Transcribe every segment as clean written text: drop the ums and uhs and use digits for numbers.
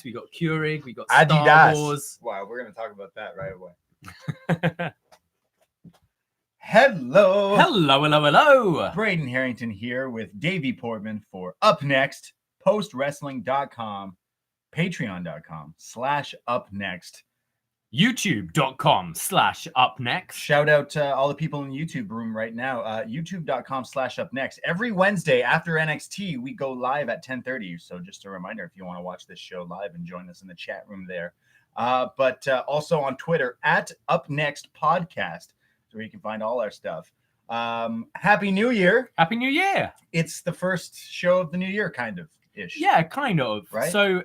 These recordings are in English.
We got Keurig, we got Star Adidas. Wars. Wow, we're going to talk about that right away. Hello. Hello. Braden Herrington here with Davie Portman for upNXT, postwrestling.com, patreon.com/upNXT. YouTube.com/upNXT. Shout out to all the people in the YouTube room right now. YouTube.com/upNXT. Every Wednesday after NXT, we go live at 10:30. So just a reminder, if you want to watch this show live and join us in the chat room there. But also on Twitter at upNXT Podcast, where you can find all our stuff. Happy New Year. Happy New Year. It's the first show of the new year, kind of ish. Yeah, kind of. Right? So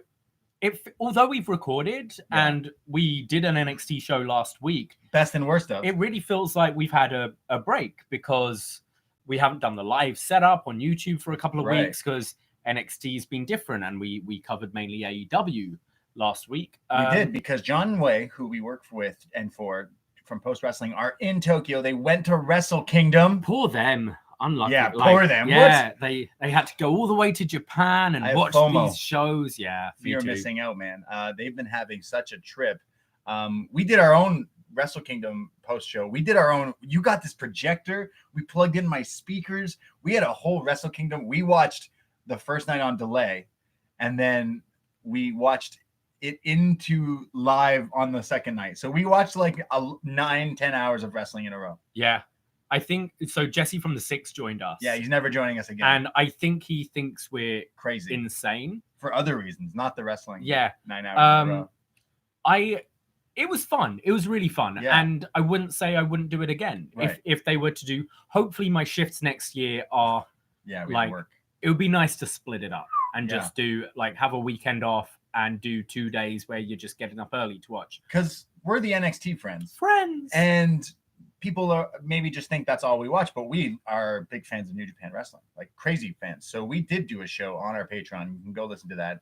although we've recorded and we did an NXT show last week, best and worst of, it really feels like we've had a break because we haven't done the live setup on YouTube for a couple of weeks because NXT's been different, and we covered mainly AEW last week. We did, because John and Wei, who we work with and for from Post Wrestling, are in Tokyo. They went to Wrestle Kingdom. Poor them. Unlucky. Yeah, poor them. Yeah, they had to go all the way to Japan and watch FOMO. these shows. Yeah, Fear of missing out, man. They've been having such a trip. We did our own Wrestle Kingdom post show. We did our own. You got this projector. We plugged in my speakers. We had a whole Wrestle Kingdom. We watched the first night on delay, and then we watched it into live on the second night. So we watched like 9-10 hours of wrestling in a row. Yeah. I think so. Jesse from the Six joined us. Yeah, he's never joining us again. And I think he thinks we're crazy, insane for other reasons, not the wrestling. Yeah, 9 hours in a row. It was fun. It was really fun, and I wouldn't say I wouldn't do it again if they were to do. Hopefully, my shifts next year are like work. It would be nice to split it up and just do like have a weekend off and do 2 days where you're just getting up early to watch. Because we're the NXT friends, and people are maybe just think that's all we watch, but we are big fans of New Japan Wrestling, like crazy fans. So we did do a show on our Patreon. You can go listen to that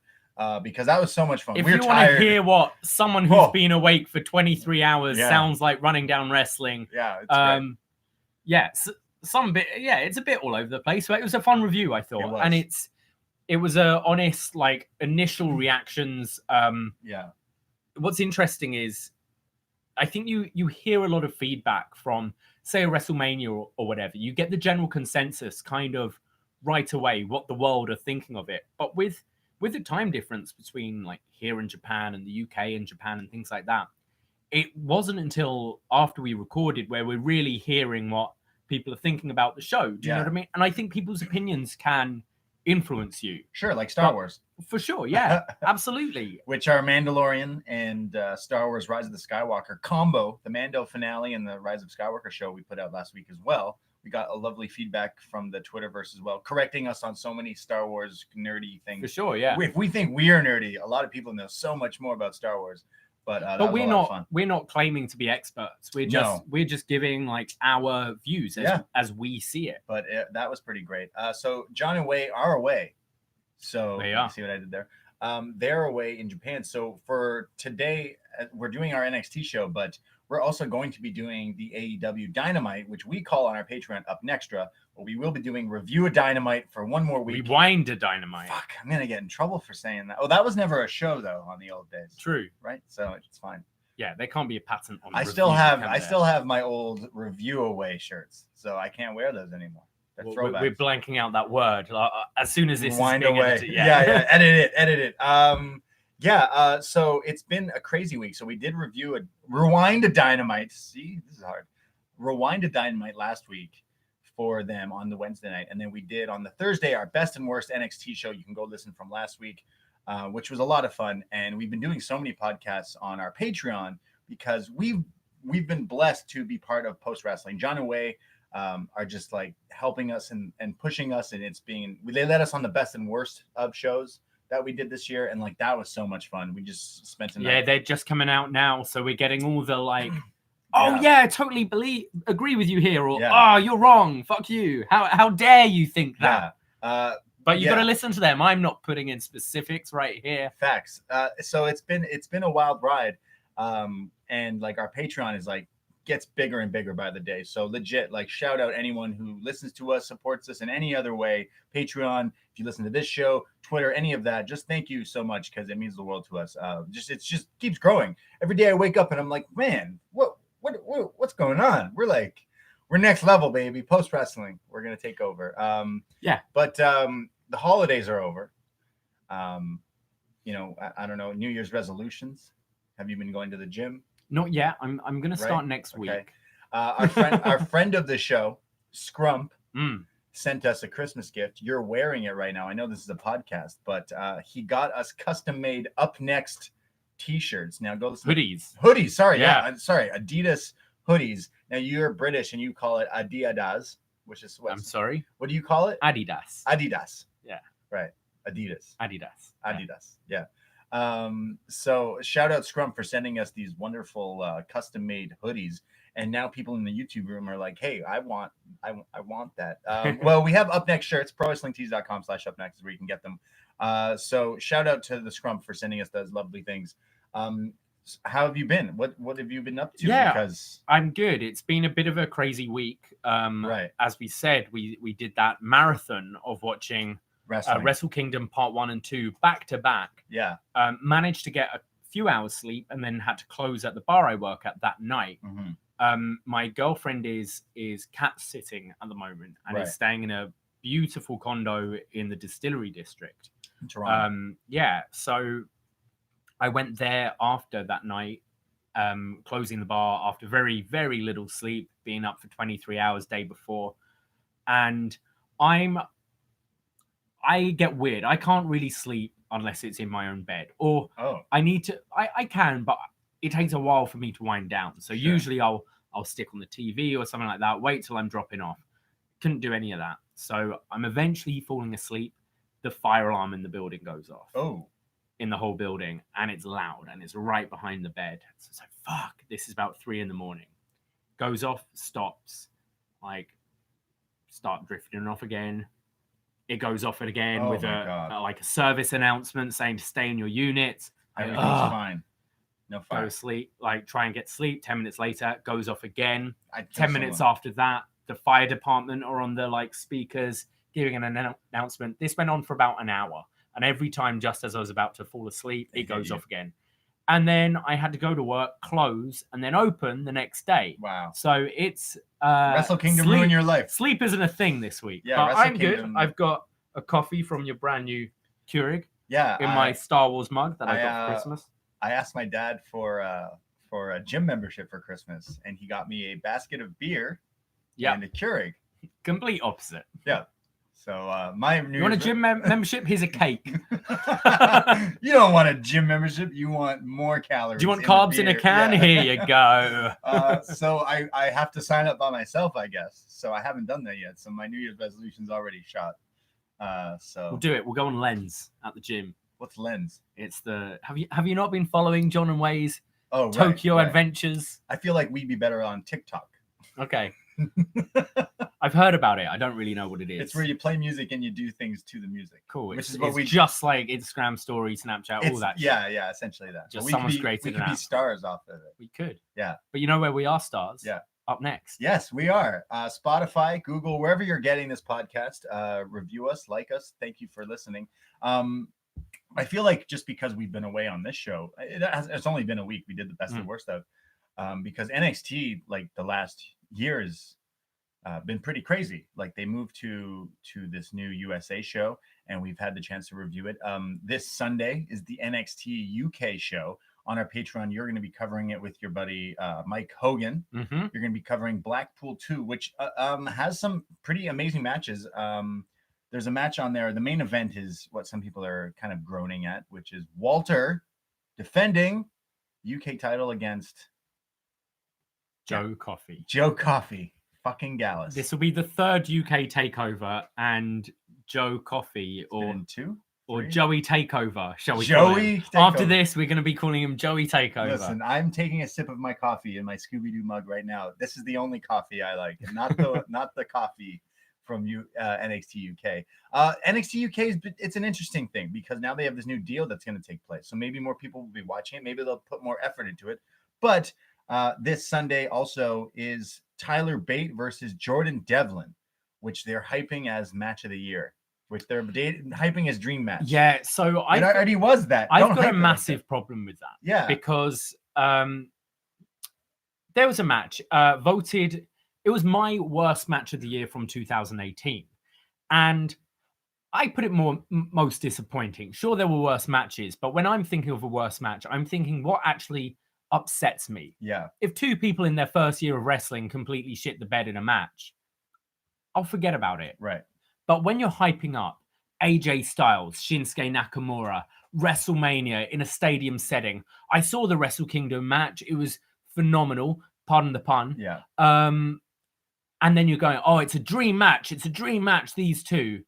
because that was so much fun. If you want to hear what someone who's been awake for 23 hours sounds like running down wrestling, it's some bit, it's a bit all over the place, but it was a fun review, I thought, and it was a honest like initial reactions. What's interesting is, I think you hear a lot of feedback from, say, a WrestleMania or whatever. You get the general consensus kind of right away what the world are thinking of it. But with the time difference between like here in Japan and the UK and Japan and things like that, it wasn't until after we recorded where we're really hearing what people are thinking about the show. Do you know what I mean? And I think people's opinions can influence you. Sure, like Star Wars. For sure, yeah, absolutely. Which are Mandalorian and Star Wars Rise of the Skywalker combo, the Mando finale and the Rise of Skywalker show we put out last week as well. We got a lovely feedback from the Twitterverse as well, correcting us on so many Star Wars nerdy things. For sure, yeah. If we think we are nerdy, a lot of people know so much more about Star Wars. But we're not claiming to be experts. We're just giving like our views as we see it. But that was pretty great. So John and Wei are away. So you see what I did there? They're away in Japan. So for today, we're doing our NXT show, but we're also going to be doing the AEW Dynamite, which we call on our Patreon upNXTra. But we will be doing Review of Dynamite for one more week. Rewind a Dynamite. Fuck, I'm gonna get in trouble for saying that. Oh, that was never a show though on the old days. True, right? So it's fine. Yeah, there can't be a patent on. I still have my old Review Away shirts, so I can't wear those anymore. We're blanking out that word as soon as this Rewind is being away. edited. Edit it. So it's been a crazy week. So we did Rewind a Dynamite. See, this is hard. Rewind a Dynamite last week for them on the Wednesday night, and then we did on the Thursday our best and worst NXT show. You can go listen from last week, which was a lot of fun. And we've been doing so many podcasts on our Patreon because we've been blessed to be part of Post Wrestling. John and Wei are just like helping us and pushing us, and they let us on the best and worst of shows that we did this year, and like that was so much fun. We just spent a night. Yeah, they're just coming out now, so we're getting all the like I totally agree with you here, or you're wrong, fuck you, how dare you think that. But you got to listen to them. I'm not putting in specifics right here. Facts. So it's been a wild ride, and like our Patreon is like gets bigger and bigger by the day. So legit, like shout out anyone who listens to us, supports us in any other way. Patreon, if you listen to this show, Twitter, any of that, just thank you so much because it means the world to us. It just keeps growing. Every day I wake up and I'm like, man, what's going on? We're next level, baby. Post wrestling, we're gonna take over. But the holidays are over. I don't know, New Year's resolutions. Have you been going to the gym? Not yet. I'm gonna start next week. Our friend of the show, Scrump, sent us a Christmas gift. You're wearing it right now. I know this is a podcast, but he got us custom-made upNXT t-shirts. Now go listen. Hoodies. Sorry, sorry, Adidas hoodies. Now you're British and you call it Adidas, which is what? I'm sorry. What do you call it? Adidas. Yeah. Right. Adidas. Yeah. So shout out Scrump for sending us these wonderful custom-made hoodies. And now people in the YouTube room are like, hey, I want that. Well, we have upNXT shirts, prowrestlingtees.com/upNXT is where you can get them. So shout out to the Scrump for sending us those lovely things. How have you been? What have you been up to? Yeah, because I'm good. It's been a bit of a crazy week. Right. As we said, we did that marathon of watching Wrestle Kingdom Part 1 and 2 back to back. Yeah. Managed to get a few hours sleep and then had to close at the bar I work at that night. My girlfriend is cat sitting at the moment and is staying in a beautiful condo in the Distillery District. Toronto. So I went there after that night, closing the bar after very, very little sleep, being up for 23 hours day before. And I get weird. I can't really sleep unless it's in my own bed. Or I need to, I can, but it takes a while for me to wind down. So usually I'll stick on the TV or something like that, wait till I'm dropping off. Couldn't do any of that. So I'm eventually falling asleep. The fire alarm in the building goes off. In the whole building, and it's loud and it's right behind the bed. So it's like, fuck, this is about 3 a.m. Goes off, stops, start drifting off again. It goes off again with a service announcement saying to stay in your units. Everything's fine. No fire. Go to sleep, try and get sleep. 10 minutes later, it goes off again. 10 minutes after that, the fire department are on the speakers giving an announcement. This went on for about an hour. And every time, just as I was about to fall asleep, it goes off again. And then I had to go to work, close, and then open the next day. Wow. So it's... Wrestle Kingdom ruined your life. Sleep isn't a thing this week. Yeah, but Wrestle I'm Kingdom... good. I've got a coffee from your brand new Keurig. Yeah. In my Star Wars mug that I got for Christmas. I asked my dad for a gym membership for Christmas, and he got me a basket of beer and a Keurig. Complete opposite. Yeah. So my New You want a gym membership? Here's a cake. You don't want a gym membership. You want more calories. Do you want carbs in a can? Yeah. Here you go. So I have to sign up by myself, I guess. So I haven't done that yet. So my New Year's resolution's already shot. So we'll do it. We'll go on Lens at the gym. What's Lens? It's the have you not been following John and Way's Tokyo Adventures? I feel like we'd be better on TikTok. Okay. I've heard about it. I don't really know what it is. It's where you play music and you do things to the music. Cool. Which is what we just like Instagram story, Snapchat, all that. Yeah, essentially that. Just someone's created we could be stars off of it. We could. Yeah. But you know where we are stars? Yeah. upNXT. Yes, we are. Spotify, Google, wherever you're getting this podcast, review us, like us. Thank you for listening. I feel like just because we've been away on this show, it's only been a week. We did the best and worst of, because NXT, the last year has been pretty crazy. They moved to this new USA show, and we've had the chance to review it. This Sunday is the NXT UK show. On our Patreon, you're going to be covering it with your buddy Mike Hogan. You're going to be covering Blackpool 2, which has some pretty amazing matches. There's a match on there. The main event is what some people are kind of groaning at, which is Walter defending UK title against Joe Coffey. Joe Coffey, fucking Gallus. This will be the third UK takeover, and Joe Coffey or Joey Takeover, shall we call him? After this, we're going to be calling him Joey Takeover. Listen, I'm taking a sip of my coffee in my Scooby-Doo mug right now. This is the only coffee I like, and not the coffee from NXT UK. NXT UK it's an interesting thing because now they have this new deal that's going to take place. So maybe more people will be watching it. Maybe they'll put more effort into it. But this Sunday also is Tyler Bate versus Jordan Devlin, which they're hyping as match of the year. with their hyping his dream match. Yeah, so it already was that. I've got a massive problem with that. Yeah, because there was a match voted. It was my worst match of the year from 2018, and I put it most disappointing. Sure, there were worse matches, but when I'm thinking of a worst match, I'm thinking what actually upsets me. Yeah. If two people in their first year of wrestling completely shit the bed in a match, I'll forget about it. Right. But when you're hyping up AJ Styles, Shinsuke Nakamura, WrestleMania in a stadium setting, I saw the Wrestle Kingdom match. It was phenomenal. Pardon the pun. Yeah. And then you're going, oh, it's a dream match. It's a dream match, these two.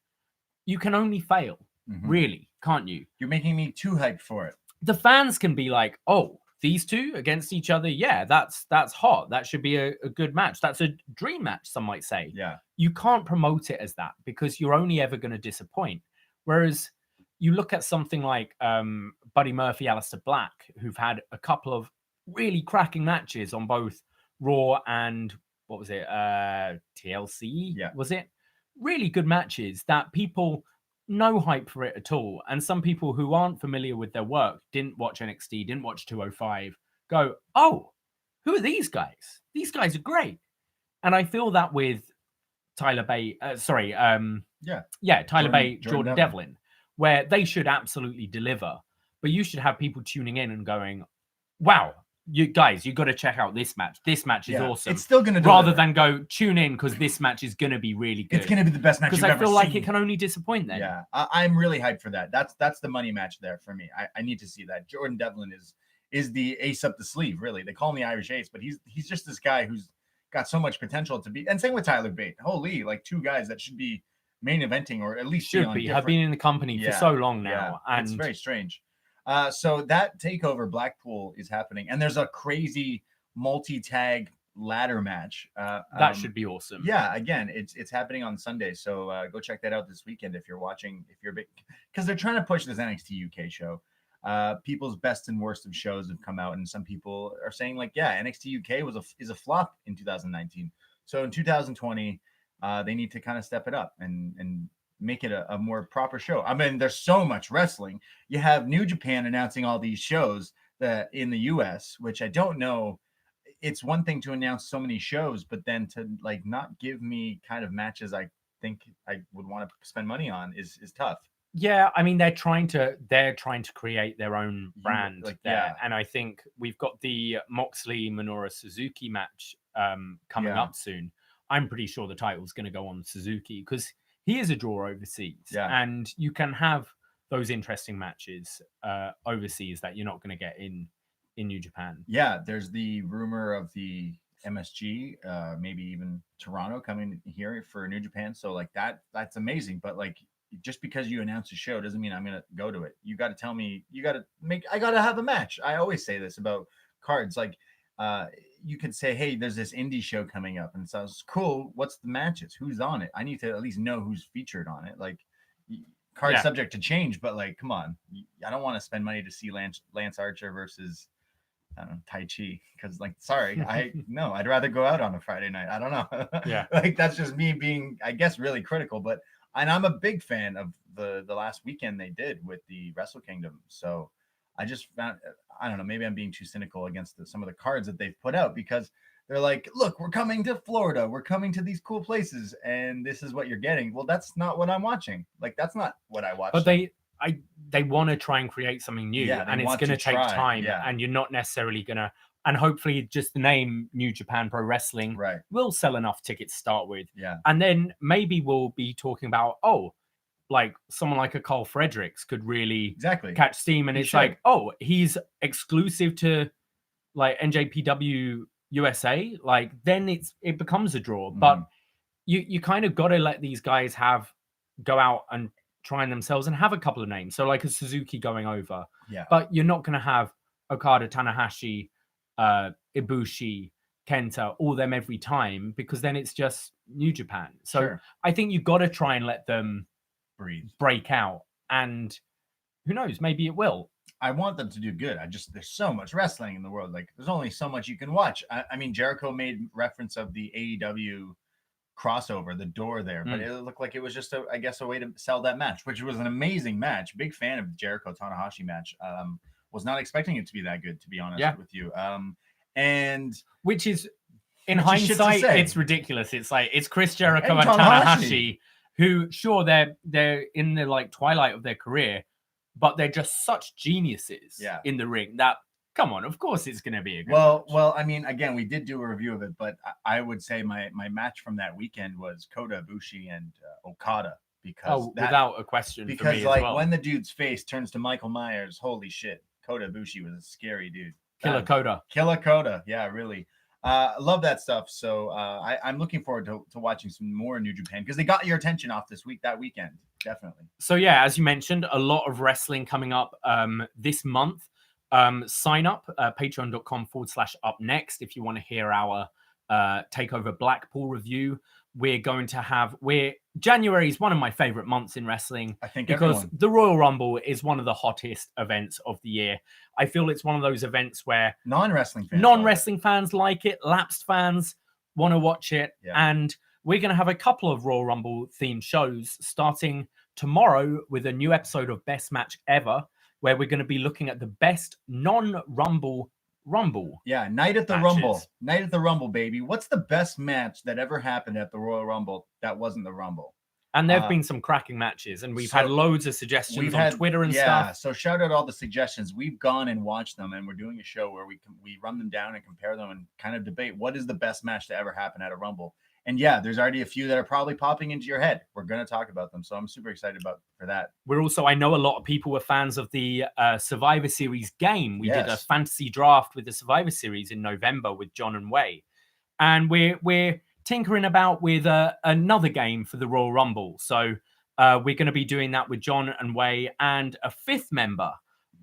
You can only fail, really, can't you? You're making me too hyped for it. The fans can be like, oh, these two against each other, yeah, that's hot. That should be a good match. That's a dream match, some might say. Yeah. You can't promote it as that because you're only ever going to disappoint. Whereas you look at something like Buddy Murphy, Aleister Black, who've had a couple of really cracking matches on both Raw and, what was it, TLC? Yeah. Was it? Really good matches that people, no hype for it at all. And some people who aren't familiar with their work, didn't watch NXT, didn't watch 205, go, oh, who are these guys? These guys are great. And I feel that with Tyler Bate, Tyler Bate, Jordan Devlin, where they should absolutely deliver. But you should have people tuning in and going, wow, you guys, you got to check out this match. This match is awesome. It's still going to rather than go tune in because this match is going to be really good. It's going to be the best match you've ever seen. Because I feel like it can only disappoint then. Yeah, I'm really hyped for that. That's the money match there for me. I need to see that. Jordan Devlin is the ace up the sleeve. Really, they call him the Irish Ace, but he's just this guy who's got so much potential to be. And same with Tyler Bate. Holy, like two guys that should be main eventing or at least should be. Have been in the company for so long now, and it's very strange. So that TakeOver Blackpool is happening, and there's a crazy multi-tag ladder match. That should be awesome. Yeah, again, it's happening on Sunday, so go check that out this weekend if you're watching. If you're big, because they're trying to push this NXT UK show. People's best and worst of shows have come out, and some people are saying like, yeah, NXT UK is a flop in 2019. So in 2020, they need to kind of step it up and make it a more proper show. I mean, there's so much wrestling. You have New Japan announcing all these shows that in the US, which I don't know. It's one thing to announce so many shows, but then to like not give me kind of matches I think I would want to spend money on is tough. Yeah, I mean they're trying to create their own brand there. Yeah. And I think we've got the Moxley Minoru Suzuki match coming up soon. I'm pretty sure the title's going to go on Suzuki because he is a draw overseas, and you can have those interesting matches overseas that you're not going to get in New Japan. Yeah, there's the rumor of the MSG, maybe even Toronto coming here for New Japan. So like that's amazing. But like just because you announce a show doesn't mean I'm going to go to it. You got to tell me. I got to have a match. I always say this about cards. Like you could say, hey, there's this indie show coming up and it sounds cool. What's the matches? Who's on it? I need to at least know who's featured on it. Like card subject to change, but like, come on. I don't want to spend money to see Lance Archer versus Tai Chi. Cause like, sorry, I'd rather go out on a Friday night. I don't know. Yeah. Like that's just me being, I guess, really critical, and I'm a big fan of the last weekend they did with the Wrestle Kingdom. So I just found, I don't know, maybe I'm being too cynical against some of the cards that they've put out because they're like, look, we're coming to Florida. We're coming to these cool places. And this is what you're getting. Well, that's not what I'm watching. Like, that's not what I watch. But they want to try and create something new. And it's going to take time. Yeah. And you're not necessarily going to, and hopefully just the name New Japan Pro Wrestling will sell enough tickets to start with. Yeah. And then maybe we'll be talking about, like someone like a Carl Fredericks could really catch steam. And it's like, he's exclusive to like NJPW USA. Like then it becomes a draw. But you kind of got to let these guys go out and try themselves and have a couple of names. So like a Suzuki going over. Yeah. But you're not going to have Okada, Tanahashi, Ibushi, Kenta, all them every time because then it's just New Japan. So I think you've got to try and let them break out, and who knows, maybe it will. I want them to do good. There's so much wrestling in the world. Like there's only so much you can watch. I mean, Jericho made reference of the AEW crossover, the door there, but it looked like it was just a way to sell that match, which was an amazing match. Big fan of the Jericho Tanahashi match. Was not expecting it to be that good, to be honest with you. And which is in hindsight, it's ridiculous. It's like it's Chris Jericho and Tanahashi, who sure they're in the like twilight of their career, but they're just such geniuses in the ring that. Come on, of course it's going to be a good match. Well, I mean, again, we did do a review of it, but I would say my match from that weekend was Kota Ibushi and Okada because without a question. Because for me like as well. when the dude's face turns to Michael Myers, holy shit, Kota Ibushi was a scary dude. Killer Kota, yeah, really. Love that stuff. So I'm looking forward to watching some more New Japan because they got your attention off that weekend, definitely. So yeah, as you mentioned, a lot of wrestling coming up this month. Sign up patreon.com/upNXT if you want to hear our TakeOver Blackpool review. January is one of my favorite months in wrestling. I think because the Royal Rumble is one of the hottest events of the year. I feel it's one of those events where non-wrestling fans like it, lapsed fans want to watch it, and we're going to have a couple of Royal Rumble themed shows starting tomorrow with a new episode of Best Match Ever, where we're going to be looking at the best non-Rumble Rumble. Yeah, Night at the Rumble. Night at the Rumble, baby. What's the best match that ever happened at the Royal Rumble that wasn't the Rumble? And there have been some cracking matches, and we've had loads of suggestions on Twitter and stuff. Yeah, so shout out all the suggestions. We've gone and watched them, and we're doing a show where we run them down and compare them and kind of debate what is the best match to ever happen at a Rumble. And yeah, there's already a few that are probably popping into your head. We're going to talk about them. So I'm super excited for that. I know a lot of people were fans of the Survivor Series game. We did a fantasy draft with the Survivor Series in November with John and Wei. And we're tinkering about with another game for the Royal Rumble. So we're going to be doing that with John and Wei and a fifth member.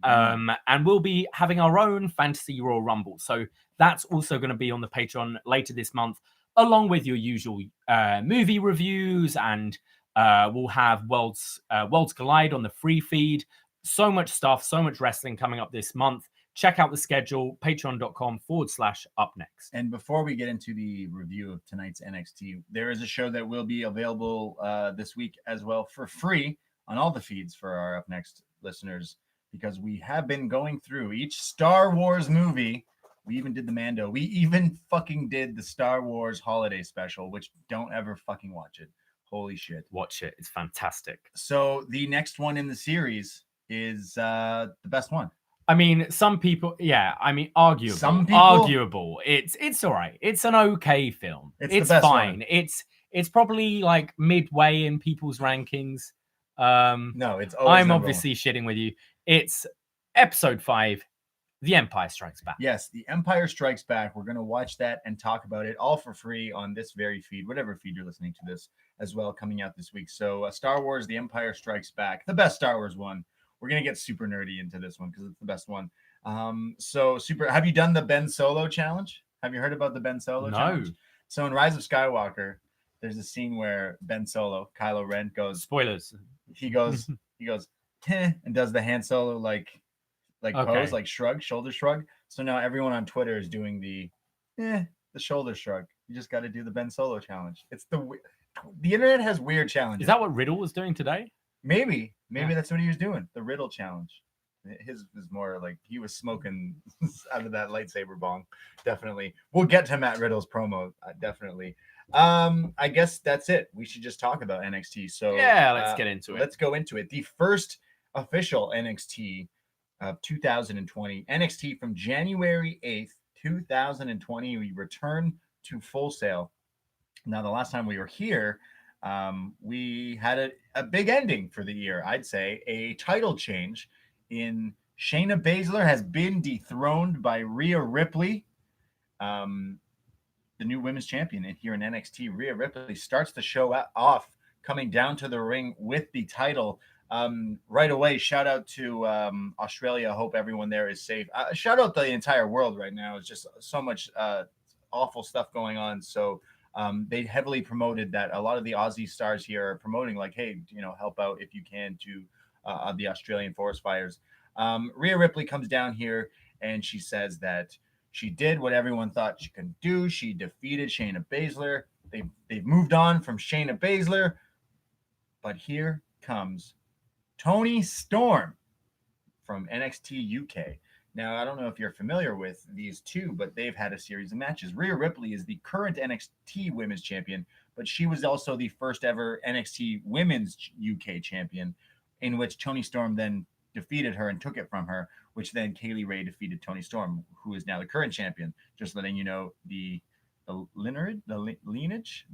And we'll be having our own fantasy Royal Rumble. So that's also going to be on the Patreon later this month, along with your usual movie reviews, and we'll have Worlds Collide on the free feed. So much stuff, so much wrestling coming up this month. Check out the schedule, patreon.com/upNXT. And before we get into the review of tonight's NXT, there is a show that will be available this week as well for free on all the feeds for our upNXT listeners, because we have been going through each Star Wars movie. We even did the Mando. We even fucking did the Star Wars holiday special, which don't ever fucking watch it. Holy shit. Watch it. It's fantastic. So the next one in the series is the best one. I mean, some people, arguable. Some people, arguable. It's all right. It's an okay film. It's fine. One. It's probably like midway in people's rankings. No, it's always I'm obviously shitting with you. It's episode 5. The Empire Strikes Back. Yes, The Empire Strikes Back. We're going to watch that and talk about it all for free on this very feed, whatever feed you're listening to this as well, coming out this week. So Star Wars, The Empire Strikes Back, the best Star Wars one. We're going to get super nerdy into this one because it's the best one. Have you done the Ben Solo challenge? Have you heard about the Ben Solo challenge? So in Rise of Skywalker, there's a scene where Ben Solo, Kylo Ren, goes... Spoilers. He goes, and does the Han Solo, pose, like shrug, shoulder shrug. So now everyone on Twitter is doing the shoulder shrug. You just got to do the Ben Solo challenge. It's the internet has weird challenges. Is that what Riddle was doing today? Maybe that's what he was doing. The Riddle challenge. His was more like he was smoking out of that lightsaber bong. Definitely. We'll get to Matt Riddle's promo. Definitely. I guess that's it. We should just talk about NXT. So let's get into it. Let's go into it. The first official NXT of 2020, NXT from January 8th, 2020. We return to Full Sail. Now, the last time we were here, we had a big ending for the year. I'd say a title change in Shayna Baszler has been dethroned by Rhea Ripley, the new women's champion here in NXT. Rhea Ripley starts the show off coming down to the ring with the title. Right away, shout out to Australia. I hope everyone there is safe. Shout out the entire world right now. It's just so much awful stuff going on. So they heavily promoted that. A lot of the Aussie stars here are promoting like, hey, help out if you can to the Australian forest fires. Rhea Ripley comes down here and she says that she did what everyone thought she could do. She defeated Shayna Baszler. they've moved on from Shayna Baszler, but here comes Toni Storm from NXT UK. Now, I don't know if you're familiar with these two, but they've had a series of matches. Rhea Ripley is the current NXT Women's Champion, but she was also the first ever NXT Women's UK Champion, in which Toni Storm then defeated her and took it from her, which then Kaylee Ray defeated Toni Storm, who is now the current champion. Just letting you know the lineage.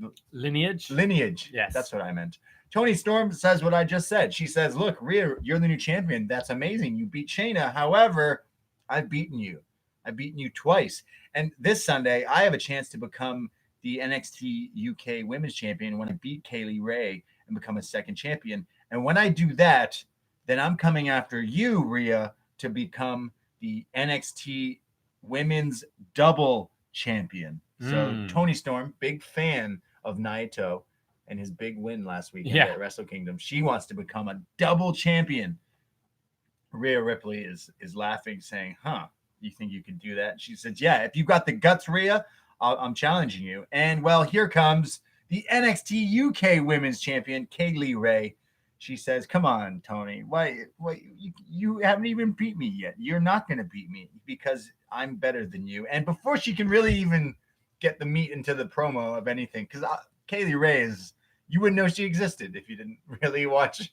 Yes, that's what I meant. Toni Storm says what I just said. She says, "Look, Rhea, you're the new champion. That's amazing. You beat Shayna. However, I've beaten you. I've beaten you twice. And this Sunday, I have a chance to become the NXT UK Women's Champion when I beat Kaylee Ray and become a second champion. And when I do that, then I'm coming after you, Rhea, to become the NXT Women's Double Champion." So Toni Storm, big fan of Naito and his big win last week at Wrestle Kingdom. She wants to become a double champion. Rhea Ripley is laughing, saying, "Huh, you think you can do that?" She says, "Yeah, if you've got the guts, Rhea, I'm challenging you." And well, here comes the NXT UK Women's Champion, Kaylee Ray. She says, "Come on, Toni. Why you haven't even beat me yet. You're not going to beat me because I'm better than you." And before she can really even get the meat into the promo of anything, because Kaylee Ray you wouldn't know she existed if you didn't really watch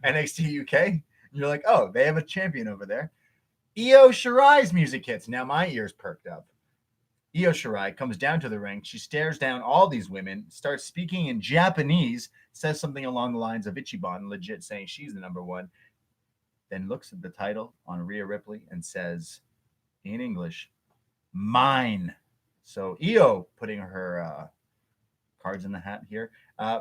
NXT UK. You're like, oh, they have a champion over there. Io Shirai's music hits. Now my ears perked up. Io Shirai comes down to the ring. She stares down all these women, starts speaking in Japanese, says something along the lines of Ichiban, legit saying she's the number one, then looks at the title on Rhea Ripley and says, in English, "Mine." So Io putting her cards in the hat here.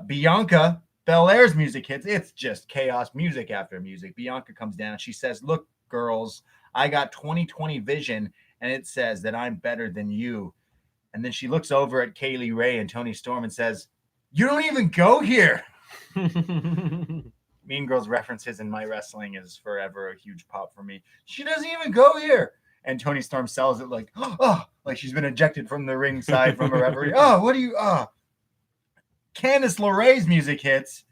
Bianca Belair's music hits. It's just chaos, music after music. Bianca comes down. She says, "Look, girls, I got 20/20 vision, and it says that I'm better than you." And then she looks over at Kaylee Ray and Toni Storm and says, "You don't even go here." Mean Girls references in my wrestling is forever a huge pop for me. She doesn't even go here. And Toni Storm sells it like, like she's been ejected from the ringside from a referee. Candice LeRae's music hits.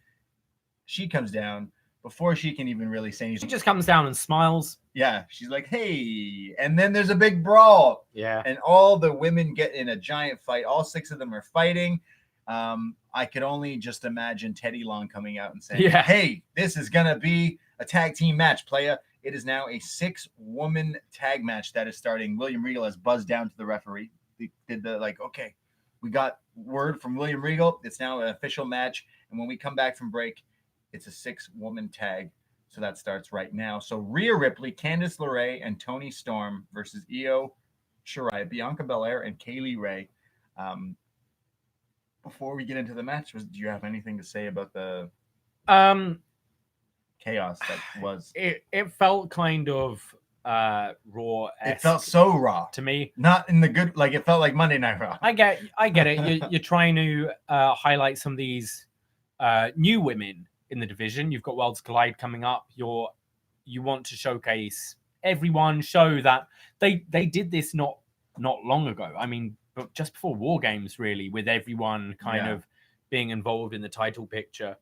She comes down before she can even really say anything. She just comes down and smiles. Yeah, she's like, "Hey." And then there's a big brawl. Yeah. And all the women get in a giant fight. All 6 of them are fighting. I could only just imagine Teddy Long coming out and saying, "Hey, this is going to be a tag team match, playa." It is now a 6-woman tag match that is starting. William Regal has buzzed down to the referee. They did okay, we got word from William Regal. It's now an official match. And when we come back from break, it's a 6-woman tag. So that starts right now. So Rhea Ripley, Candice LeRae, and Toni Storm versus Io Shirai, Bianca Belair, and Kaylee Ray. Before we get into the match, do you have anything to say about the chaos that was? It felt kind of raw. It felt so raw to me. Not in the good, it felt like Monday Night Raw. I get it. You're trying to highlight some of these new women in the division. You've got Worlds Collide coming up. You want to showcase everyone, show that they did this not long ago. I mean, but just before War Games, really, with everyone kind of being involved in the title picture.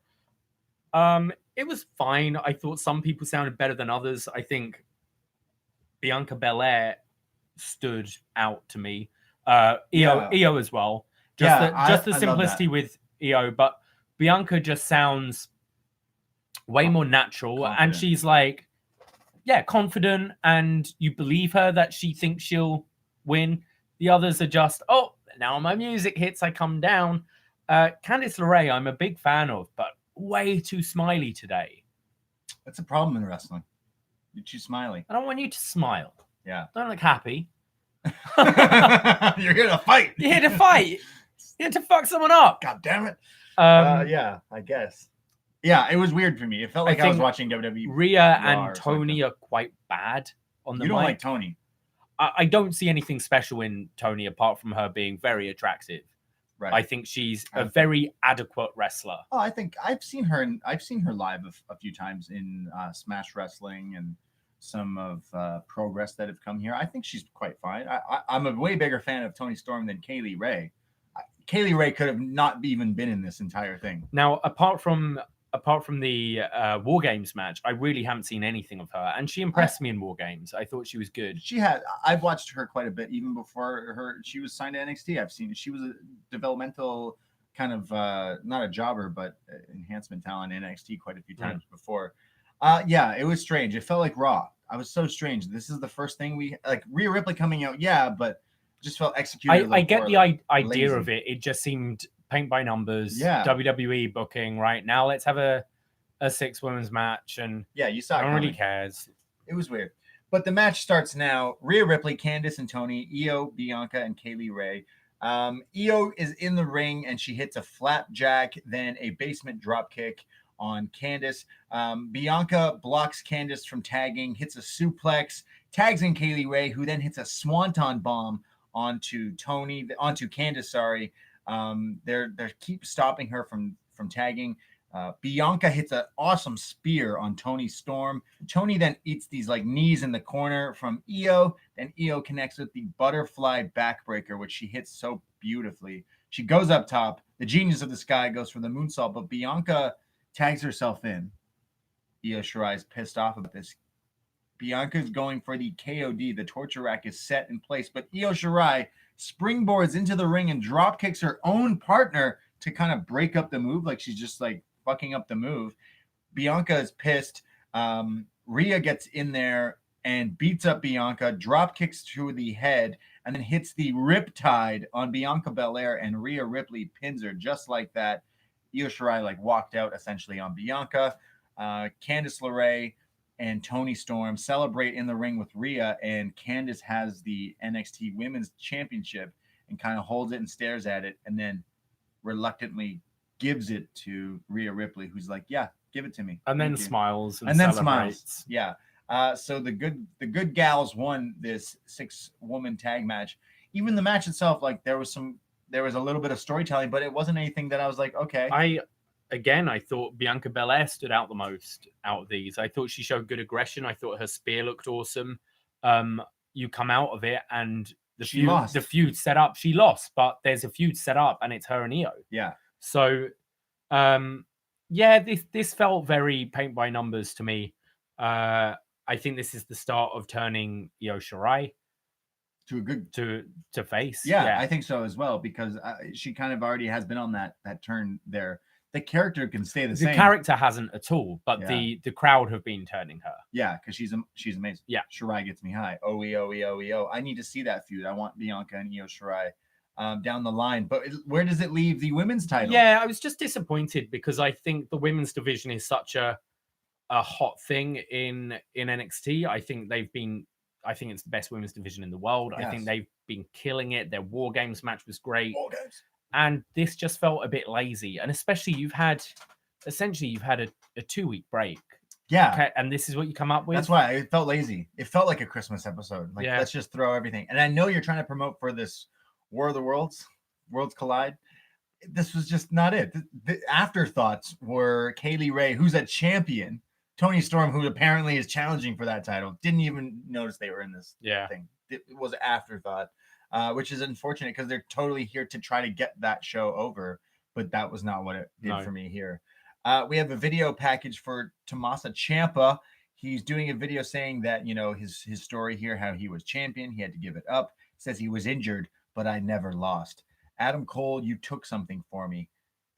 It was fine. I thought some people sounded better than others. I think Bianca Belair stood out to me. Io as well. Just the simplicity with Io, but Bianca just sounds way more natural. Confident. And she's like, confident, and you believe her that she thinks she'll win. The others are just, now my music hits, I come down. Candice LeRae, I'm a big fan of, but way too smiley today. That's a problem in wrestling. You're too smiley. I don't want you to smile. Yeah. Don't look happy. You're here to fight. You're here to fight. You're here to fuck someone up. God damn it. I guess. Yeah, it was weird for me. It felt like I was watching WWE. Rhea and Toni are quite bad on the mic. You don't like Toni. I don't see anything special in Toni apart from her being very attractive. Right. I think she's a very adequate wrestler. Oh, I think I've seen her live a few times in Smash Wrestling and some of Progress that have come here. I think she's quite fine. I'm a way bigger fan of Toni Storm than Kaylee Ray. Kaylee Ray could have not even been in this entire thing. Now, apart from the War Games match, I really haven't seen anything of her, and she impressed me in War Games. I thought she was good. I've watched her quite a bit, even before she was signed to NXT. I've seen she was a developmental kind of not a jobber, but enhancement talent in NXT quite a few times before. Yeah, it was strange. It felt like Raw. I was so strange. This is the first thing we like. Rhea Ripley coming out, yeah, but just felt executed. I get the idea of it. It just seemed paint by numbers. Yeah. WWE booking right now. Let's have a 6 women's match, and you saw. No one really cares. It was weird, but the match starts now. Rhea Ripley, Candice and Toni, Io, Bianca, and Kaylee Ray. Io is in the ring and she hits a flapjack, then a basement drop kick on Candice. Bianca blocks Candice from tagging, hits a suplex, tags in Kaylee Ray, who then hits a swanton bomb onto Candice. Sorry, they keep stopping her from tagging. Bianca hits an awesome spear on Toni Storm. Toni then eats these like knees in the corner from Io. Then Io connects with the butterfly backbreaker, which she hits so beautifully. She goes up top. The Genius of the Sky goes for the moonsault, but Bianca tags herself in. Io Shirai is pissed off about this. Bianca's going for the KOD. The torture rack is set in place, but Io Shirai springboards into the ring and drop kicks her own partner to kind of break up the move. Like she's just like fucking up the move. Bianca is pissed. Rhea gets in there and beats up Bianca, drop kicks to the head, and then hits the riptide on Bianca Belair, and Rhea Ripley pins her just like that. Io Shirai like walked out essentially on Bianca. Candice LeRae and Toni Storm celebrate in the ring with Rhea, and Candice has the NXT Women's Championship and kind of holds it and stares at it, and then reluctantly gives it to Rhea Ripley, who's like, "Yeah, give it to me." And then smiles and then smiles. Yeah. So the good gals won this 6-woman tag match. Even the match itself, like there was a little bit of storytelling, but it wasn't anything that I was like, okay. I thought Bianca Belair stood out the most out of these. I thought she showed good aggression. I thought her spear looked awesome. You come out of it and the feud set up. She lost, but there's a feud set up and it's her and Io. Yeah. So, this felt very paint by numbers to me. I think this is the start of turning Io Shirai to a good to face. Yeah, I think so as well, because she kind of already has been on that turn there. The character can stay the same. The character hasn't at all, but the crowd have been turning her. Yeah, because she's amazing. Yeah, Shirai gets me high. OEO. I need to see that feud. I want Bianca and Io Shirai down the line. But where does it leave the women's title? Yeah, I was just disappointed because I think the women's division is such a hot thing in NXT. I think it's the best women's division in the world. Yes. I think they've been killing it. Their War Games match was great. War Games. And this just felt a bit lazy. And especially you've had a 2-week break. Yeah. Okay, and this is what you come up with. That's why it felt lazy. It felt like a Christmas episode. Like, let's just throw everything. And I know you're trying to promote for this War of the Worlds Collide. This was just not it. The afterthoughts were Kaylee Ray, who's a champion, Toni Storm, who apparently is challenging for that title. Didn't even notice they were in this thing. It was an afterthought. Which is unfortunate because they're totally here to try to get that show over, but that was not what it did for me here. We have a video package for Tommaso Ciampa. He's doing a video saying that, his story here, how he was champion, he had to give it up. Says he was injured, but I never lost. Adam Cole, you took something for me.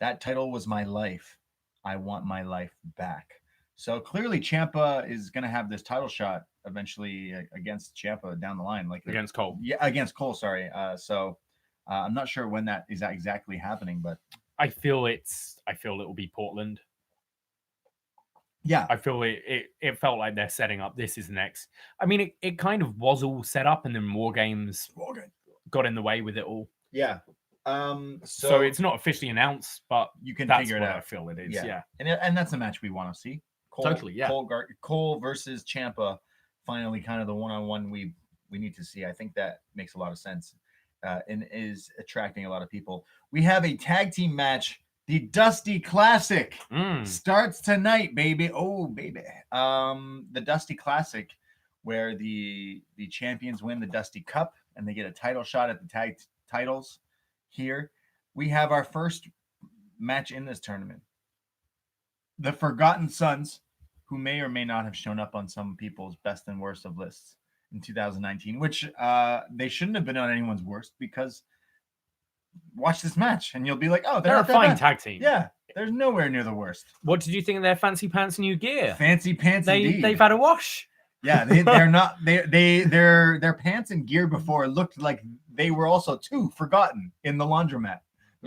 That title was my life. I want my life back. So clearly Ciampa is going to have this title shot eventually against Ciampa down the line, like against Cole. Yeah, against Cole. Sorry. So I'm not sure when that is exactly happening, but I feel it will be Portland. Yeah, I feel it felt like they're setting up. This is next. I mean, it kind of was all set up, and then War Games got in the way with it all. Yeah. So it's not officially announced, but you can that's figure it what out. I feel it is. Yeah. And that's a match we want to see. Cole, totally. Yeah. Cole versus Ciampa. Finally, kind of the one-on-one we need to see. I think that makes a lot of sense and is attracting a lot of people. We have a tag team match. The Dusty Classic starts tonight, baby. Oh, baby. The Dusty Classic, where the champions win the Dusty Cup and they get a title shot at the tag titles here. we have our first match in this tournament. The Forgotten Sons, who may or may not have shown up on some people's best and worst of lists in 2019, which they shouldn't have been on anyone's worst, because watch this match and you'll be like, oh, they're a fine tag team. Yeah, there's nowhere near the worst. What did you think of their fancy pants new gear? Fancy pants, indeed. They've had a wash. Yeah, they're not. Their pants and gear before looked like they were also too forgotten in the laundromat.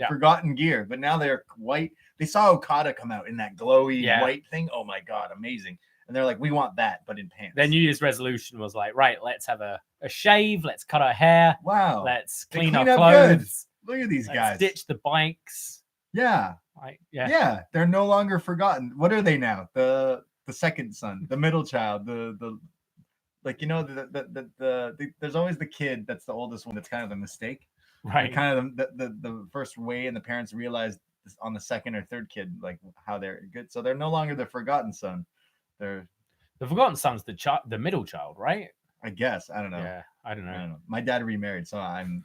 Forgotten gear, but now they're white. They saw Okada come out in that glowy white thing. Oh my god, amazing! And they're like, we want that, but in pants. Their New Year's resolution was like, right, let's have a shave, let's cut our hair. Wow, let's clean our clothes. Good. Look at these guys. Ditch the bikes. Yeah. Yeah. They're no longer forgotten. What are they now? The second son, the middle child, the like, you know, the there's always the kid that's the oldest one that's kind of the mistake. Right. Kind of the first way, and the parents realize on the second or third kid like how they're good. So they're no longer the forgotten son. They're the forgotten son's the middle child, right? I guess. I don't know. Yeah, I don't know. My dad remarried, so I'm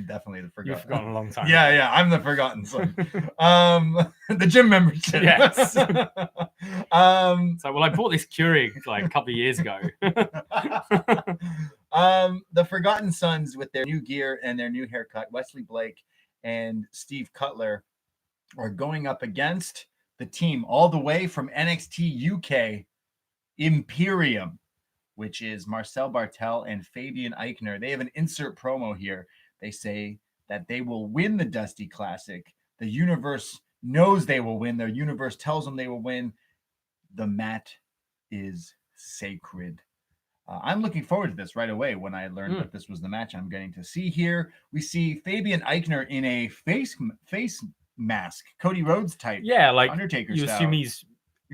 definitely the forgotten. You've forgotten a long time. Yeah, I'm the forgotten son. The gym membership. Yes. So I bought this Keurig like a couple of years ago. The Forgotten Sons, with their new gear and their new haircut, Wesley Blake and Steve Cutler, are going up against the team all the way from NXT UK, Imperium, which is Marcel Bartel and Fabian Eichner. They have an insert promo here. They say that they will win the Dusty Classic. The universe knows they will win. Their universe tells them they will win. The mat is sacred. I'm looking forward to this right away when I learned that this was the match I'm getting to see here. We see Fabian Eichner in a face mask, Cody Rhodes type. Yeah, like Undertaker you style. Assume he's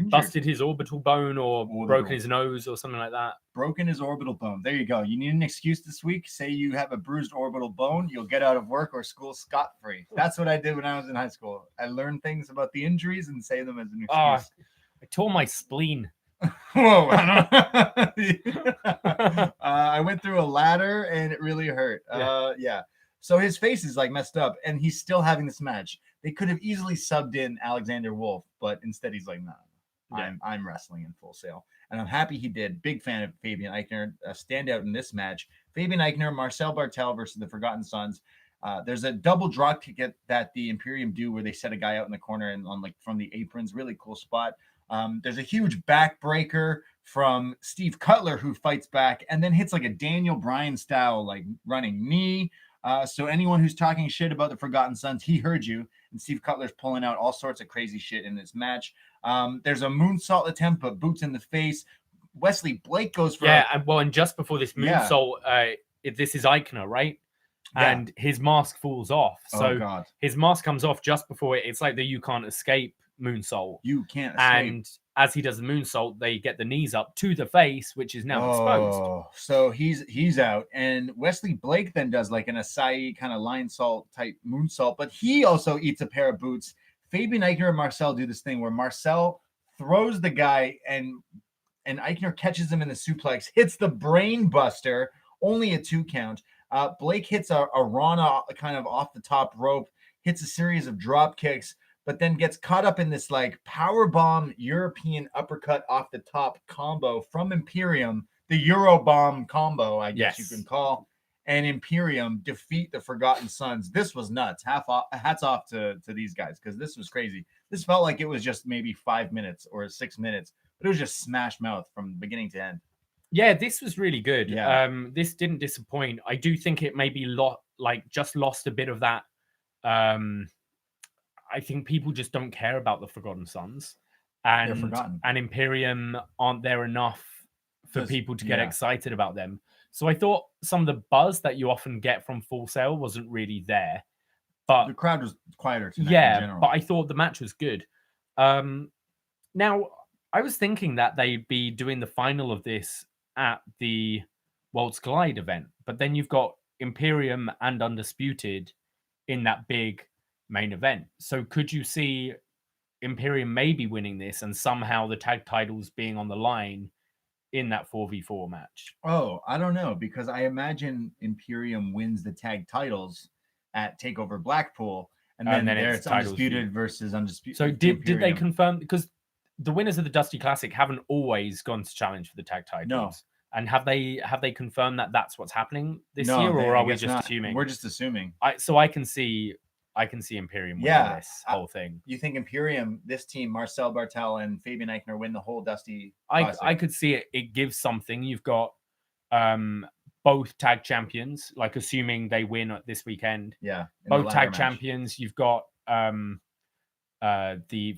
busted his orbital bone or broken his nose or something like that. Broken his orbital bone. There you go. You need an excuse this week. Say you have a bruised orbital bone. You'll get out of work or school scot-free. That's what I did when I was in high school. I learned things about the injuries and say them as an excuse. I tore my spleen. Whoa. I went through a ladder and it really hurt. Yeah. So his face is like messed up and he's still having this match. They could have easily subbed in Alexander Wolf, but instead he's like, no. I'm wrestling in Full Sail, and I'm happy he did. Big fan of Fabian Eichner, a standout in this match. Fabian Eichner, Marcel Bartel versus the Forgotten Sons. There's a double drop kick that the Imperium do where they set a guy out in the corner and on like from the aprons. Really cool spot. There's a huge backbreaker from Steve Cutler who fights back and then hits like a Daniel Bryan style like running knee. So anyone who's talking shit about the Forgotten Sons, he heard you. And Steve Cutler's pulling out all sorts of crazy shit in this match. There's a moonsault attempt, but boots in the face. Wesley Blake goes for and just before this moonsault, this is Eichner, right? Yeah. And his mask falls off. So his mask comes off just before it. It's like the you can't escape moonsault. You can't escape. And as he does the moonsault, they get the knees up to the face, which is now exposed. So he's out. And Wesley Blake then does like an Asai kind of line salt type moonsault, but he also eats a pair of boots. Fabian Eichner and Marcel do this thing where Marcel throws the guy and Eichner catches him in the suplex, hits the brain buster, only a 2 count. Blake hits a Rana kind of off the top rope, hits a series of drop kicks, but then gets caught up in this like power bomb European uppercut off the top combo from Imperium, the Euro bomb combo, I guess you can call. And Imperium defeat the Forgotten Sons. This was nuts. Hats off to these guys because this was crazy. This felt like it was just maybe 5 minutes or 6 minutes, but it was just smash mouth from beginning to end. Yeah, this was really good. Yeah. This didn't disappoint. I do think it maybe just lost a bit of that. I think people just don't care about the Forgotten Sons, and they're forgotten. And Imperium aren't there enough for people to get excited about them. So I thought some of the buzz that you often get from Full Sail wasn't really there, but the crowd was quieter tonight in general. But I thought the match was good. Now I was thinking that they'd be doing the final of this at the Waltz Glide event, but then you've got Imperium and Undisputed in that big main event. So could you see Imperium maybe winning this and somehow the tag titles being on the line in that 4v4 match? Oh, I don't know, because I imagine Imperium wins the tag titles at TakeOver Blackpool, And then it's Undisputed versus Undisputed. So did they confirm, because the winners of the Dusty Classic haven't always gone to challenge for the tag titles? No. And have they confirmed that that's what's happening this year, or are we just assuming? We're just assuming. I can see Imperium winning this whole thing. You think Imperium, this team, Marcel Bartel and Fabian Eichner, win the whole Dusty Classic? I could see it. It gives something. You've got both tag champions, like assuming they win this weekend. Yeah. Both tag champions. You've got the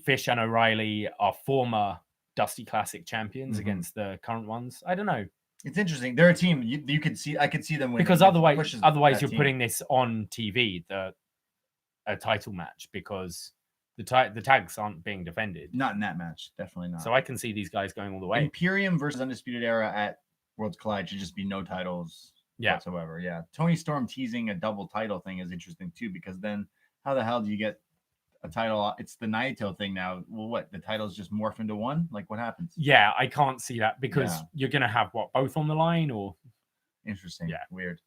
Fish and O'Reilly are former Dusty Classic champions against the current ones. I don't know. It's interesting. They're a team you could see. I could see them winning because otherwise you're putting this on TV, a title match, because the tags aren't being defended. Not in that match, definitely not. So I can see these guys going all the way. Imperium versus Undisputed Era at Worlds Collide should just be no titles whatsoever. Yeah. Tony Storm teasing a double title thing is interesting too, because then how the hell do you get a title? It's the Naito thing now. Well, what, the titles just morph into one? Like, what happens? Yeah, I can't see that, because you're gonna have both on the line, or interesting. Yeah, weird.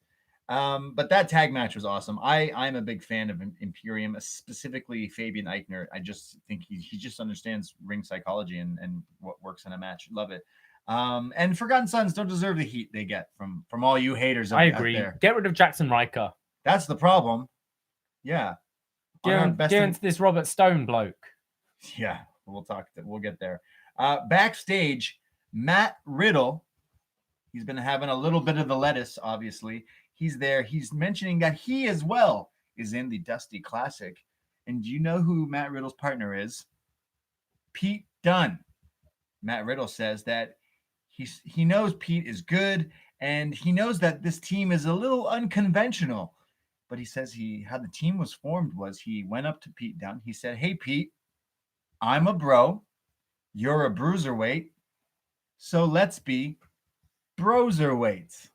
But that tag match was awesome. I'm a big fan of Imperium, specifically Fabian Eichner. I just think he just understands ring psychology and what works in a match. Love it. And Forgotten Sons don't deserve the heat they get from all you haters. I agree. Out there. Get rid of Jackson Riker. That's the problem. Yeah. Get into this Robert Stone bloke. Yeah, we'll get there. Backstage, Matt Riddle. He's been having a little bit of the lettuce, obviously. He's there. He's mentioning that he as well is in the Dusty Classic. And do you know who Matt Riddle's partner is? Pete Dunne. Matt Riddle says that he knows Pete is good, and he knows that this team is a little unconventional. But he says how the team was formed was he went up to Pete Dunne. He said, "Hey, Pete, I'm a bro. You're a bruiserweight. So let's be broserweights."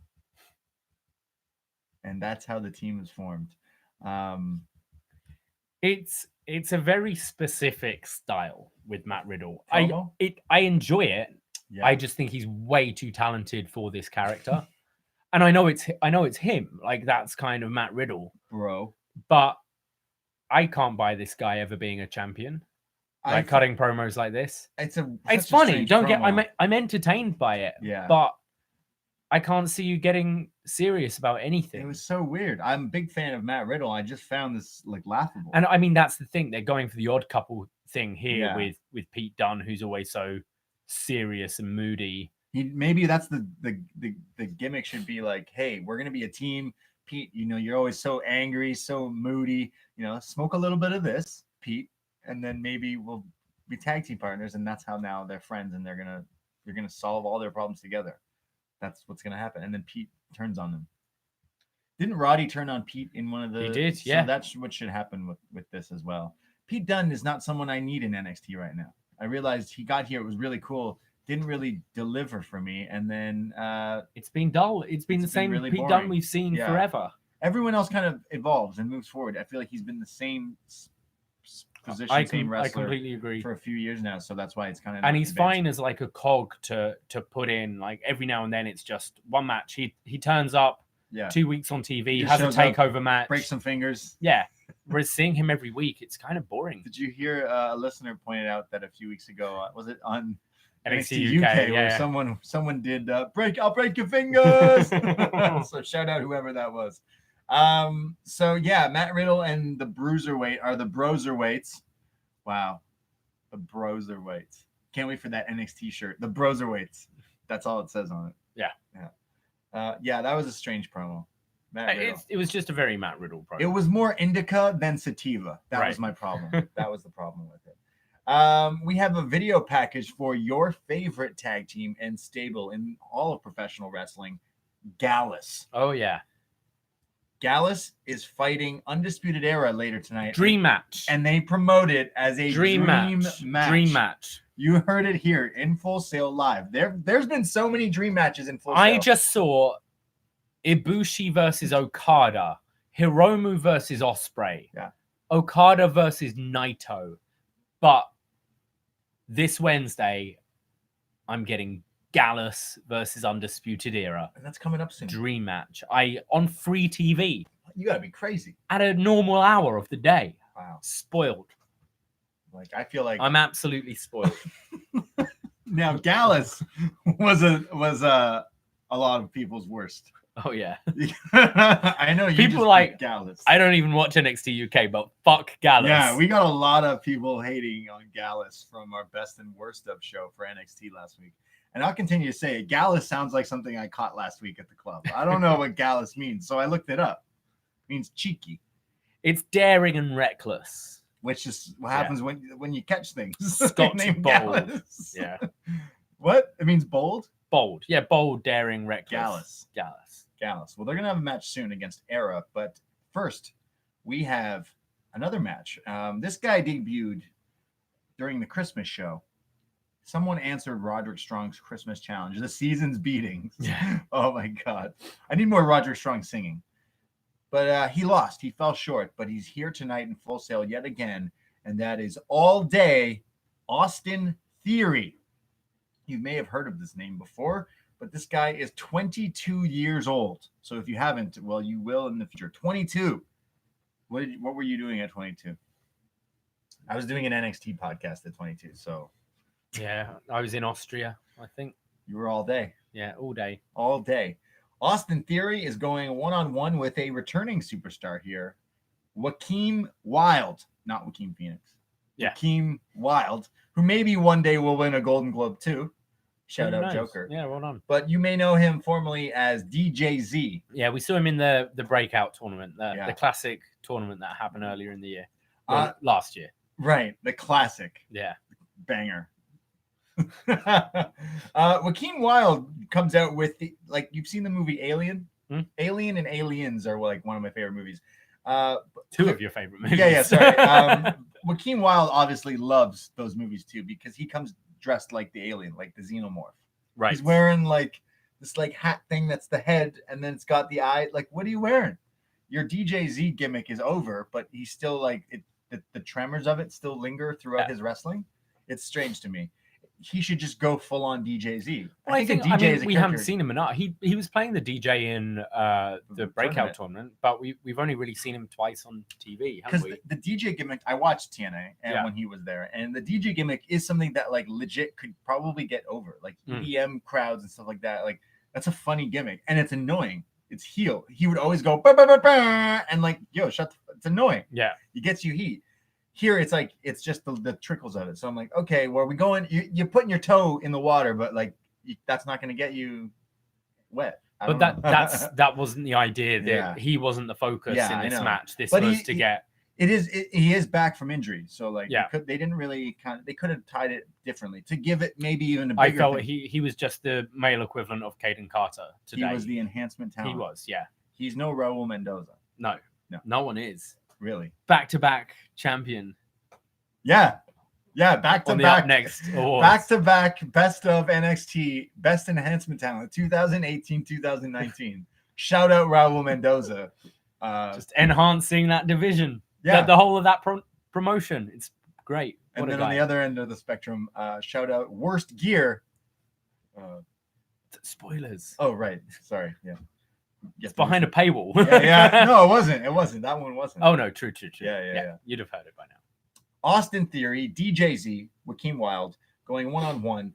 And that's how the team is formed. It's a very specific style with Matt Riddle. I enjoy it. Yeah. I just think he's way too talented for this character. And I know it's him. Like, that's kind of Matt Riddle, bro. But I can't buy this guy ever being a champion. Like, cutting promos like this. It's funny. I'm entertained by it. Yeah. But I can't see you getting serious about anything. It was so weird. I'm a big fan of Matt Riddle. I just found this like laughable. And I mean, that's the thing. They're going for the odd couple thing here with Pete Dunne, who's always so serious and moody. Maybe that's the gimmick should be like, hey, we're gonna be a team. Pete, you're always so angry, so moody. Smoke a little bit of this, Pete, and then maybe we'll be tag team partners, and that's how now they're friends, and you're gonna solve all their problems together. That's what's gonna happen. And then Pete turns on them. Didn't Roddy turn on Pete in one of the? He did, yeah. So that's what should happen with this as well. Pete Dunne is not someone I need in NXT right now. I realized he got here. It was really cool. Didn't really deliver for me, and then it's been dull. It's been the same really Pete Dunne we've seen forever. Everyone else kind of evolves and moves forward. I feel like he's been the same position, same wrestler. I completely agree. For a few years now, so that's why it's kind of. And he's fine as like a cog to put in. Like, every now and then, it's just one match. He turns up. Yeah. 2 weeks on TV, has a takeover match, breaks some fingers. Yeah. We're seeing him every week. It's kind of boring. Did you hear a listener pointed out that a few weeks ago, was it on NXT UK where someone did I'll break your fingers. So shout out whoever that was. So yeah, Matt Riddle and the Bruiserweight are the Broserweights. Wow. The Broserweights. Can't wait for that NXT shirt. The Broserweights. That's all it says on it. Yeah. Yeah, that was a strange promo. It was just a very Matt Riddle promo. It was more indica than sativa. That was my problem. That was the problem with it. We have a video package for your favorite tag team and stable in all of professional wrestling, Gallus. Oh, yeah. Gallus is fighting Undisputed Era later tonight. Dream match. And they promote it as a dream match. Dream match. You heard it here in Full Sail Live. There's been so many dream matches in Full Sail. I just saw Ibushi versus Okada, Hiromu versus Ospreay, Okada versus Naito. But this Wednesday, I'm getting Gallus versus Undisputed Era. And that's coming up soon. Dream match. On free TV. You gotta be crazy. At a normal hour of the day. Wow. Spoiled. Like, I feel like I'm absolutely spoiled. Now, Gallus was a lot of people's worst. Oh yeah. I know you people just like Gallus. I don't even watch NXT UK, but fuck Gallus. Yeah, we got a lot of people hating on Gallus from our best and worst of show for NXT last week. And I'll continue to say it. Gallus sounds like something I caught last week at the club. I don't know what Gallus means, so I looked it up. It means cheeky. It's daring and reckless. Which is what happens when you catch things. Scott bold. Gallus. Yeah. What? It means bold? Bold. Yeah, bold, daring, reckless. Gallus. Well, they're going to have a match soon against Era, but first, we have another match. This guy debuted during the Christmas show. Someone answered Roderick Strong's Christmas challenge, the season's beatings. Yeah. Oh, my God. I need more Roderick Strong singing. But he lost. He fell short, but he's here tonight in Full Sail yet again, and that is All Day Austin Theory. You may have heard of this name before, but this guy is 22 years old. So if you haven't, well, you will in the future. 22. What were you doing at 22? I was doing an NXT podcast at 22. So yeah, I was in Austria, I think. You were all day. Yeah, all day. All day. Austin Theory is going one-on-one with a returning superstar here, Joaquin Wilde, not Joaquin Phoenix. Yeah. Joaquin Wilde, who maybe one day will win a Golden Globe too. Shout out Joker. Yeah, well done. But you may know him formerly as DJZ. Yeah, we saw him in the breakout tournament, the classic tournament that happened earlier in the year. Well, last year. Right, the classic. Yeah. Banger. Joaquin Wilde comes out with you've seen the movie Alien? Alien and Aliens are like one of my favorite movies. Two of your favorite movies. Yeah, sorry. Joaquin Wilde obviously loves those movies too because he comes dressed like the alien, like the xenomorph. Right. He's wearing like this hat thing that's the head and then it's got the eye. Like, what are you wearing? Your DJZ gimmick is over, but he's still the tremors of it still linger throughout his wrestling. It's strange to me. He should just go full on DJZ. Well, I think we haven't seen him enough. He was playing the DJ in the breakout tournament, but we've only really seen him twice on TV, haven't we? The DJ gimmick, I watched TNA when he was there, and the DJ gimmick is something that legit could probably get over, EDM crowds and stuff like that. Like, that's a funny gimmick, and it's annoying. It's heel. He would always go bah, bah, bah, bah, and yo, it's annoying. Yeah, it gets you heat. Here, it's just the trickles of it. So I'm like, okay, where are we going? You're putting your toe in the water, but that's not going to get you wet. But that wasn't the idea. That he wasn't the focus in this match. This was to get. He is back from injury, so they didn't really they could have tied it differently to give it maybe even a bigger. I felt he was just the male equivalent of Caden Carter today. He was the enhancement talent. He was, yeah. He's no Raul Mendoza. No one is. Really? Back-to-back champion. Yeah, back-to-back. Next back-to-back best of NXT, best enhancement talent, 2018-2019. Shout out Raul Mendoza. Just enhancing that division. Yeah. The whole of that promotion. It's great. And then on the other end of the spectrum, shout out Worst Gear. Spoilers. Oh, right. Sorry. Yeah. It's behind a paywall. yeah. No, it wasn't. That one wasn't. Oh, no. True. Yeah. You'd have heard it by now. Austin Theory, DJZ, Joaquin Wilde, going one-on-one.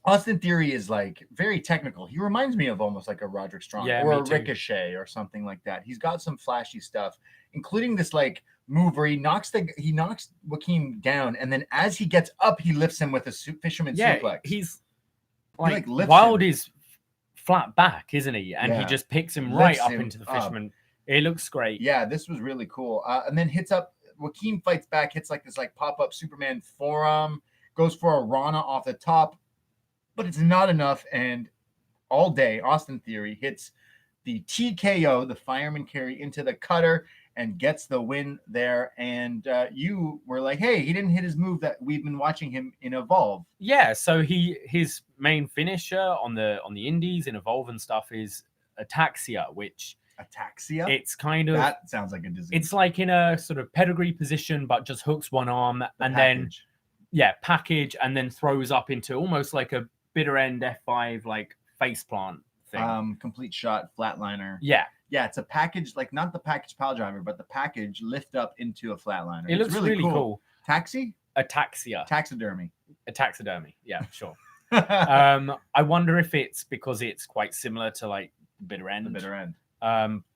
Austin Theory is very technical. He reminds me of almost like a Roderick Strong or a Ricochet or something like that. He's got some flashy stuff, including this move where he knocks Joaquin down, and then as he gets up, he lifts him with a fisherman suplex. He's Wilde is flat back, isn't he? And he just picks him right up into the fisherman. It looks great. Yeah, this was really cool. And then hits up. Joaquin fights back, hits this pop-up Superman forearm, goes for a Rana off the top, but it's not enough. And all day, Austin Theory hits the TKO, the fireman carry, into the cutter and gets the win there. And you were like, hey, he didn't hit his move that we've been watching him in Evolve. Yeah, so his main finisher on the indies in Evolve and stuff is Ataxia, which... Ataxia? It's kind of... That sounds like a disease. It's in a sort of pedigree position, but just hooks one arm package. Package, and then throws up into almost like a bitter end F5 face plant thing. Complete shot, flatliner. Yeah. Yeah, it's a package, like not the package pile driver, but the package lift up into a flatliner. It looks really cool. Taxi? Ataxia. Taxidermy. A taxidermy. Yeah, sure. I wonder if it's because it's quite similar to like Bitter End. The Bitter End.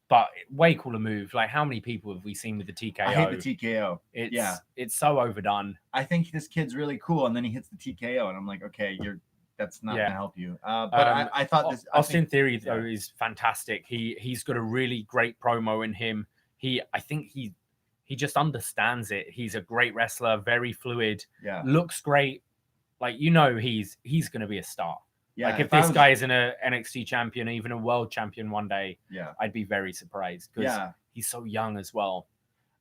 But way cooler move. Like, how many people have we seen with the TKO? I hate the TKO. It's so overdone. I think this kid's really cool, and then he hits the TKO, and I'm like, okay, that's not gonna help you. But I thought this Austin Theory though is fantastic. He's got a really great promo in him. I think he just understands it. He's a great wrestler, very fluid. Yeah, looks great. Like, he's gonna be a star. Yeah, like if this guy is an NXT champion, even a world champion one day, I'd be very surprised because he's so young as well.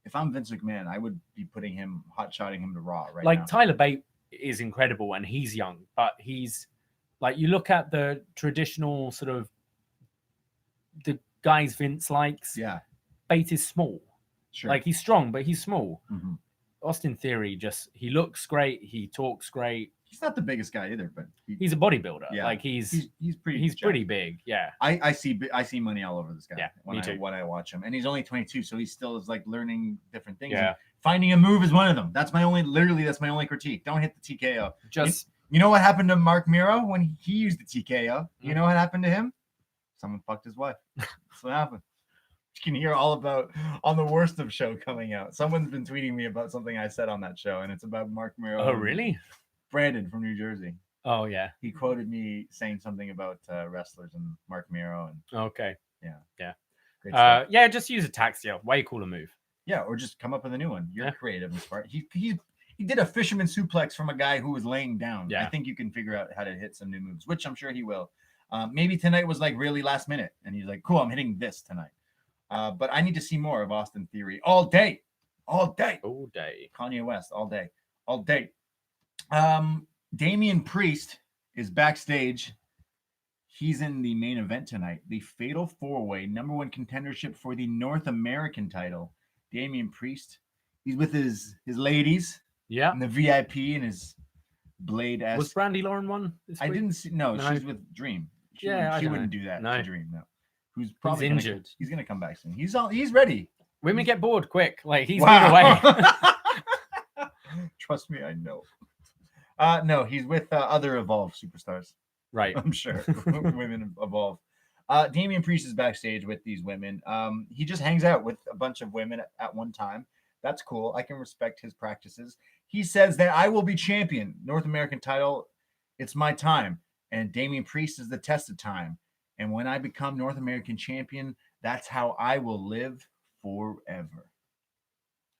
If I'm Vince McMahon, I would be putting him, hot-shotting him to Raw right now. Like Tyler Bate is incredible and he's young, but he's like, you look at the traditional sort of the guys Vince likes. Yeah, Bate is small. Sure. Like he's strong, but he's small. Mm-hmm. Austin Theory he looks great. He talks great. He's not the biggest guy either, but he's a bodybuilder. Yeah. Like he's pretty big. Yeah. I see money all over this guy. Yeah, when I watch him, and he's only 22, so he still is like learning different things. Yeah. Finding a move is one of them. That's my only critique. Don't hit the TKO. You know what happened to Mark Miro when he used the TKO? You know what happened to him? Someone fucked his wife. That's what happened. You can hear all about on the Worst of show coming out. Someone's been tweeting me about something I said on that show, and it's about Mark Miro. Oh, really? Brandon from New Jersey. Oh, yeah. He quoted me saying something about wrestlers and Mark Miro. And okay. Yeah. Yeah, just use a Taxia. Way cooler move. Yeah, or just come up with a new one. You're creative and smart. He did a fisherman suplex from a guy who was laying down. Yeah. I think you can figure out how to hit some new moves, which I'm sure he will. Maybe tonight was like really last minute, and he's like, cool, I'm hitting this tonight. But I need to see more of Austin Theory all day. Kanye West all day. Damian Priest is backstage. He's in the main event tonight. The Fatal 4-Way #1 contendership for the North American title. Damian Priest. He's with his ladies. Yeah. And the VIP and his Blade. Was Brandy Lauren one? I didn't see. No, she's with Dream. She wouldn't do that to Dream. No. Who's probably injured. He's gonna come back soon. He's ready. Women get bored quick. Like he's been away. Trust me, I know. No, he's with other Evolve superstars. Right. I'm sure. Women Evolve. Damian Priest is backstage with these women. He just hangs out with a bunch of women at one time. That's cool. I can respect his practices. He says that I will be champion. North American title. It's my time. And Damian Priest is the test of time. And when I become North American champion, that's how I will live forever.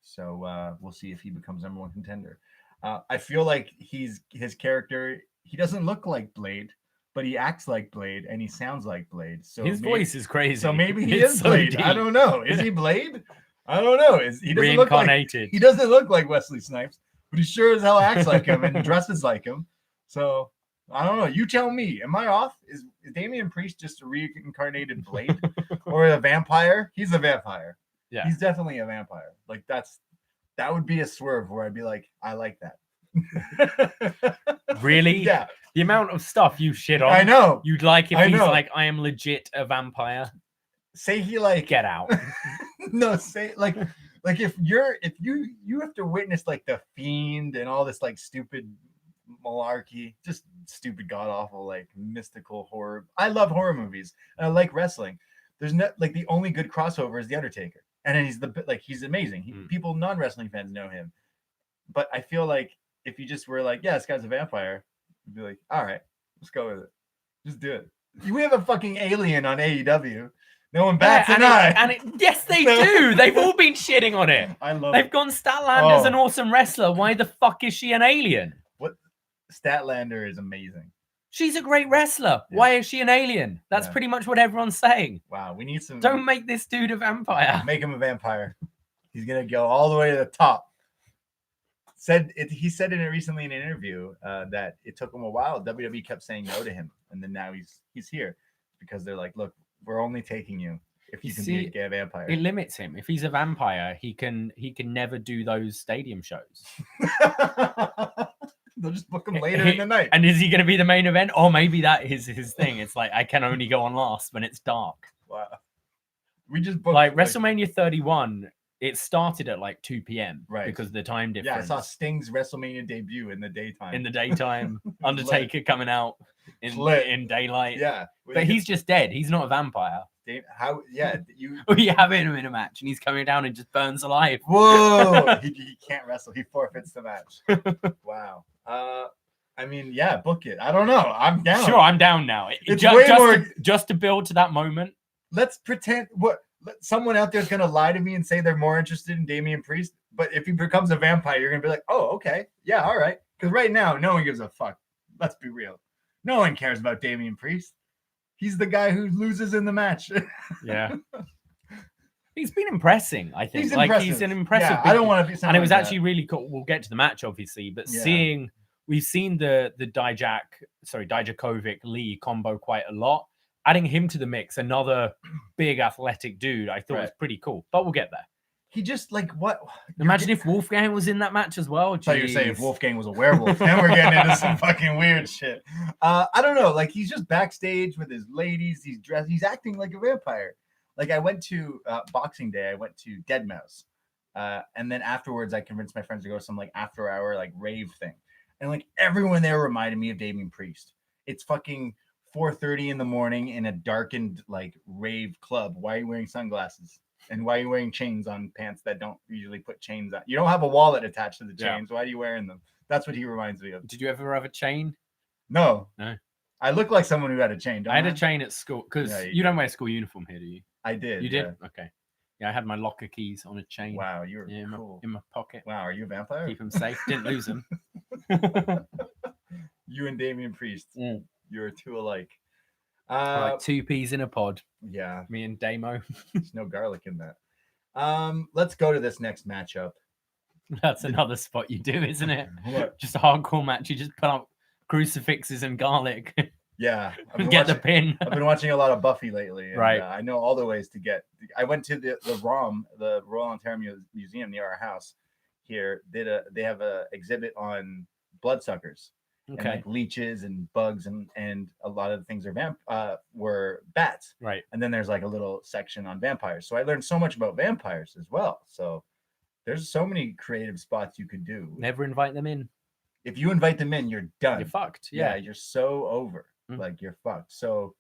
So we'll see if he becomes #1 contender. I feel like his character, he doesn't look like Blade, but he acts like Blade and he sounds like Blade. So his voice is crazy. So maybe he is Blade. Deep. I don't know. Is he Blade? I don't know. He doesn't reincarnated. He doesn't look like Wesley Snipes, but he sure as hell acts like him and dresses like him. So I don't know. You tell me. Am I off? Is Damian Priest just a reincarnated Blade or a vampire? He's a vampire. Yeah, he's definitely a vampire. Like that would be a swerve where I'd be like, I like that. Really? Yeah. The amount of stuff you shit on. I know. You'd like if he's like, I am legit a vampire. Say he like get out. No, say like if you have to witness like the Fiend and all this like stupid malarkey, just stupid god awful like mystical horror. I love horror movies and I like wrestling. There's not like the only good crossover is The Undertaker, and then he's amazing. People non-wrestling fans know him, but I feel like if you just were like, yeah, this guy's a vampire, you'd be like, all right, let's go with it, just do it. We have a fucking alien on AEW. No one bats an eye. Yes, they do. They've all been shitting on it. I love They've gone Statlander's an awesome wrestler. Why the fuck is she an alien? What? Statlander is amazing. She's a great wrestler. Yeah. Why is she an alien? That's pretty much what everyone's saying. Wow, we need some. Don't make this dude a vampire. Make him a vampire. He's gonna go all the way to the top. He said it recently in an interview that it took him a while. WWE kept saying no to him, and then now he's here because they're like, look, we're only taking you if you can be a gay vampire. It limits him. If he's a vampire, he can never do those stadium shows. They'll just book him later in the night. And is he going to be the main event? Or maybe that is his thing. It's like, I can only go on last when it's dark. Wow. We just booked like WrestleMania 31. It started at like 2 p.m. Right. because of the time difference. Yeah, I saw Sting's WrestleMania debut in the daytime. In the daytime, Undertaker coming out in daylight. Yeah, but he's just dead. He's not a vampire. How? Yeah, you. We have him in a match, and he's coming down and just burns alive. Whoa! he can't wrestle. He forfeits the match. Wow. I mean, yeah, book it. I don't know. I'm down. Sure, I'm down now. It's way more. Just to build to that moment. Let's pretend someone out there's gonna lie to me and say they're more interested in Damian Priest. But if he becomes a vampire, you're gonna be like, oh, okay, yeah, all right. Because right now, no one gives a fuck. Let's be real. No one cares about Damian Priest. He's the guy who loses in the match. Yeah. He's been impressing, I think. He's an impressive. Yeah, I don't want to be. And it was actually really cool. We'll get to the match, obviously, but we've seen the Dijakovic Lee combo quite a lot. Adding him to the mix, another big athletic dude, I thought was pretty cool. But we'll get there. He just what? Imagine if Wolfgang was in that match as well. I thought you were saying if Wolfgang was a werewolf. Then we're getting into some fucking weird shit. I don't know. Like he's just backstage with his ladies. He's dressed. He's acting like a vampire. Like I went to Boxing Day. I went to Deadmau5, and then afterwards I convinced my friends to go to some like after hour like rave thing, and like everyone there reminded me of Damian Priest. It's fucking 4:30 in the morning in a darkened like rave club. Why are you wearing sunglasses? And why are you wearing chains on pants that don't usually put chains on? You don't have a wallet attached to the chains. Yeah. Why are you wearing them? That's what he reminds me of. Did you ever have a chain? No. I look like someone who had a chain. I had a chain at school because you don't wear school uniform here, do you? I did. You did? Yeah. Okay. Yeah, I had my locker keys on a chain. Wow, you're cool. In my pocket. Wow, are you a vampire? Keep them safe. Didn't lose them. You and Damian Priest. You're two alike. Like two peas in a pod. Yeah. Me and Damo. There's no garlic in that. Let's go to this next matchup. That's another spot you do, isn't it? What? Just a hardcore match. You just put up crucifixes and garlic. Yeah. Get the pin. I've been watching a lot of Buffy lately. And, right. I know all the ways to get. I went to the ROM, the Royal Ontario Museum near our house here. They have a exhibit on bloodsuckers. Okay. And like leeches and bugs and a lot of the things were bats. Right. And then there's like a little section on vampires. So I learned so much about vampires as well. So there's so many creative spots you could do. Never invite them in. If you invite them in, you're done. You're fucked. Yeah, you're so over. Like you're fucked. So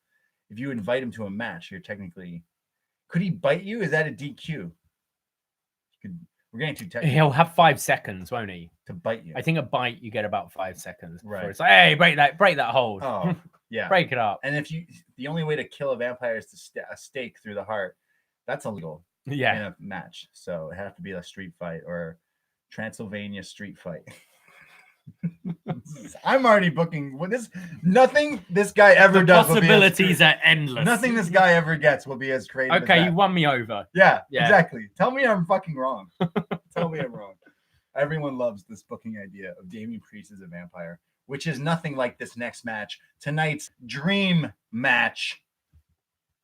if you invite him to a match, you're technically. Could he bite you? Is that a DQ? We're getting too technical. He'll have 5 seconds, won't he? To bite you. I think a bite you get about 5 seconds. Right. It's like, hey, break that hold. Oh, yeah. Break it up. And the only way to kill a vampire is to a stake through the heart. That's illegal. Yeah. In a match. So it has to be a street fight or Transylvania street fight. I'm already booking nothing this guy ever does. Possibilities are endless. Nothing this guy ever gets will be as creative. Okay, you won me over. Yeah, exactly. Tell me I'm fucking wrong. Tell me I'm wrong. Everyone loves this booking idea of Damian Priest as a vampire, which is nothing like this next match. Tonight's dream match.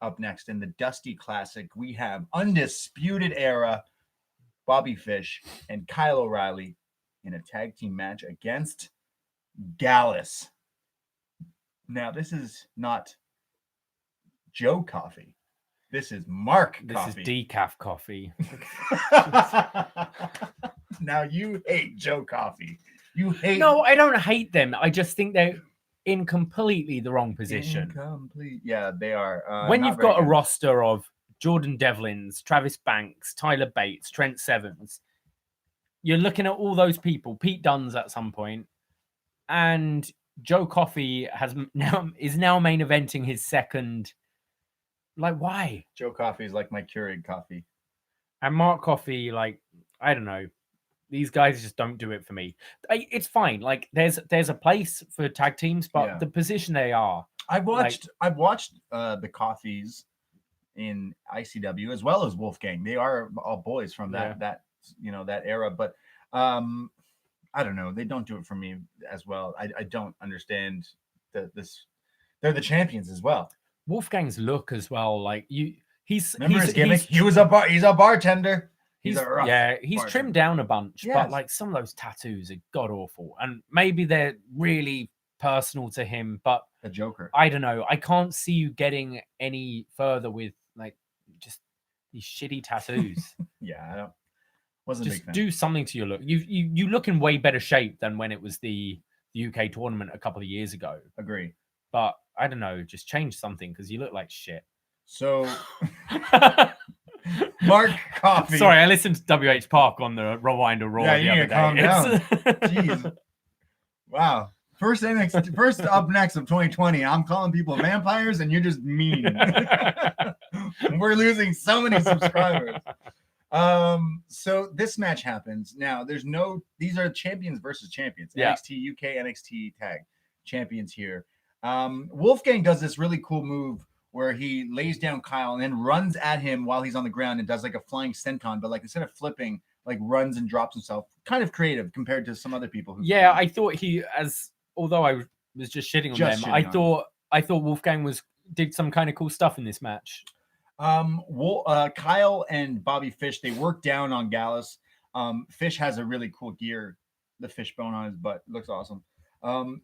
Up next in the Dusty Classic, we have Undisputed Era, Bobby Fish, and Kyle O'Reilly in a tag team match against Gallus. Now, this is not Joe Coffee. This is Mark Coffee. This is decaf coffee. Now, you hate Joe Coffee. You hate... No, I don't hate them. I just think they're in completely the wrong position. Yeah, they are. When you've got a roster of Jordan Devlins, Travis Banks, Tyler Bates, Trent Sevens, you're looking at all those people. Pete Dunne's at some point, and Joe Coffey is now main eventing his second. Like, why? Joe Coffey is like my Keurig coffee, and Mark Coffey, like, I don't know. These guys just don't do it for me. It's fine. Like, there's a place for tag teams, but the position they are. I've watched the Coffees in ICW as well as Wolfgang. They are all boys from that era, but I don't know, they don't do it for me as well. I don't understand this. They're the champions as well. Wolfgang's look as well, like he's his gimmick. He's a bartender. He's bartender. Trimmed down a bunch, but like some of those tattoos are god awful, and maybe they're really personal to him, but a Joker. I don't know. I can't see you getting any further with like just These shitty tattoos. Yeah, wasn't just a big fan. Do something to your look. You look in way better shape than when it was the UK tournament a couple of years ago. Agree. But I don't know, just change something because you look like shit. So, Mark Coffey. Sorry, I listened to WH Park on the Rewind or Raw. Yeah, you need to calm down. It's... Jeez. Wow. First up next of 2020. I'm calling people vampires, and you're just mean. We're losing so many subscribers. So this match happens. Now, these are champions versus champions. Yeah. NXT UK, NXT Tag champions here. Wolfgang does this really cool move where he lays down Kyle and then runs at him while he's on the ground and does like a flying senton, but like instead of flipping, like runs and drops himself. Kind of creative compared to some other people. I thought although I was just shitting on them, I thought Wolfgang did some kind of cool stuff in this match. Kyle and Bobby Fish, they work down on Gallus. Fish has a really cool gear, the fishbone on his butt. It looks awesome.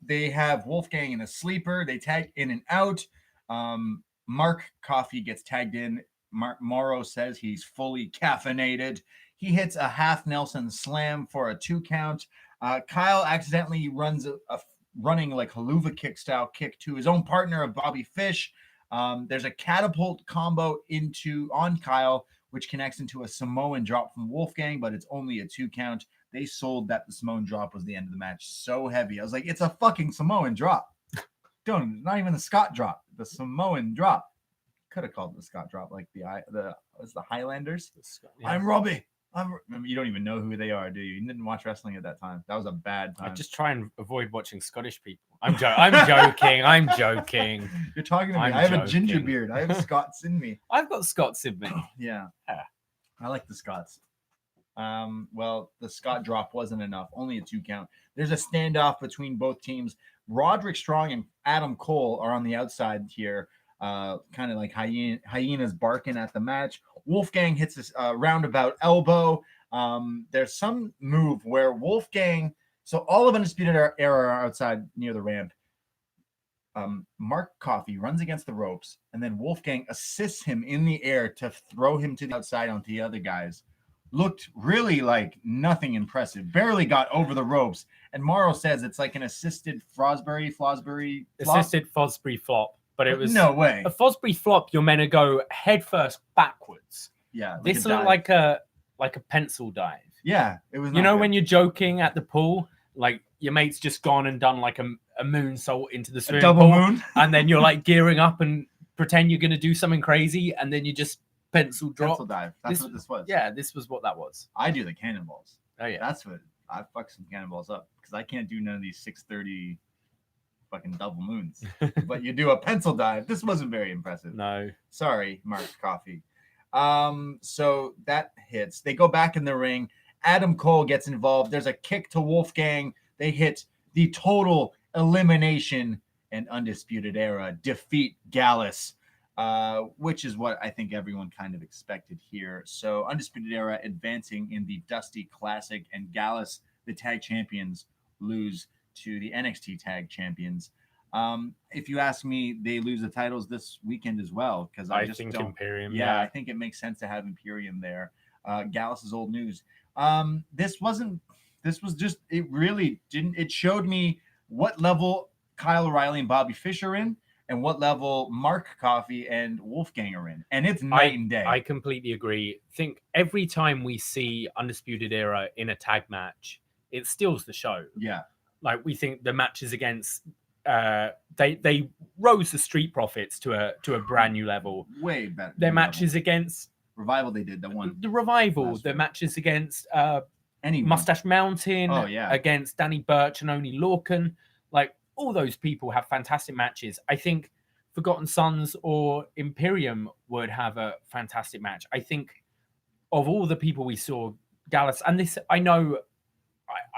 They have Wolfgang in a sleeper. They tag in and out. Mark Coffey gets tagged in. Morrow says he's fully caffeinated. He hits a half Nelson slam for a 2 count. Kyle accidentally runs a running like haluva kick style kick to his own partner of Bobby Fish. There's a catapult combo on Kyle, which connects into a Samoan drop from Wolfgang, but it's only a 2 count. They sold that the Samoan drop was the end of the match. So heavy. I was like, it's a fucking Samoan drop. Not even the Scott drop. The Samoan drop. Could have called it the Scott drop, like the Highlanders. Yeah. I'm Robbie. You don't even know who they are, do you? You didn't watch wrestling at that time. That was a bad time. I just try and avoid watching Scottish people. I'm joking. I'm joking. You're talking to me. I have a ginger beard. I have Scots in me. I've got Scots in me. Yeah. I like the Scots. Well, the Scott drop wasn't enough. Only a 2 count. There's a standoff between both teams. Roderick Strong and Adam Cole are on the outside here, kind of like hyenas barking at the match. Wolfgang hits this roundabout elbow. There's some move where Wolfgang, so all of Undisputed Era are outside near the ramp. Mark Coffey runs against the ropes, and then Wolfgang assists him in the air to throw him to the outside onto the other guys. Looked really like nothing impressive. Barely got over the ropes. And Morrow says it's like an assisted Fosbury flop. Assisted Fosbury flop. But it was no way. A Fosbury flop, you're meant to go head first backwards. Yeah. This looked like a pencil dive. Yeah. It was. When you're joking at the pool, like your mate's just gone and done like a moonsault into the swimming double pool, moon, and then you're like gearing up and pretend you're gonna do something crazy, and then you just pencil dive. That's what this was. Yeah, this was what that was. I do the cannonballs. Oh yeah, that's what I fuck some cannonballs up because I can't do none of these 630 fucking double moons. But you do a pencil dive. This wasn't very impressive. No, sorry, Mark Coffey. So that hits. They go back in the ring. Adam Cole gets involved. There's a kick to Wolfgang. They hit the total elimination and Undisputed Era defeat Gallus. Which is what I think everyone kind of expected here. So Undisputed Era advancing in the Dusty Classic, and Gallus, the tag champions, lose to the NXT tag champions. If you ask me, they lose the titles this weekend as well, because I just think don't. Imperium. Yeah, I think it makes sense to have Imperium there. Gallus is old news. This was just, it really didn't. It showed me what level Kyle O'Reilly and Bobby Fish are in, and what level Mark Coffey and Wolfgang are in. And it's night and day. I completely agree. I think every time we see Undisputed Era in a tag match, it steals the show. Yeah. Like, we think the matches against they rose the Street Profits to a brand new level. Way better. Their matches against Revival, they did the one. The Revival, their matches against Mustache Mountain, against Danny Burch and Oney Lorcan, like, all those people have fantastic matches. I think Forgotten Sons or Imperium would have a fantastic match. I think of all the people we saw, Gallus, and this, I know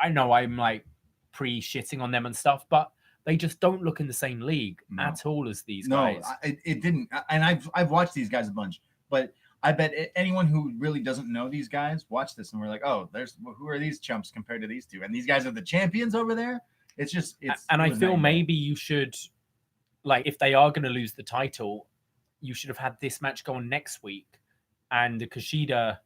I'm like pre-shitting on them and stuff, but they just don't look in the same league at all as these guys. No, it didn't. And I've watched these guys a bunch, but I bet anyone who really doesn't know these guys watch this and we're like, oh, who are these chumps compared to these two? And these guys are the champions over there. I feel maybe you should, like, if they are going to lose the title, you should have had this match go on next week and the Kushida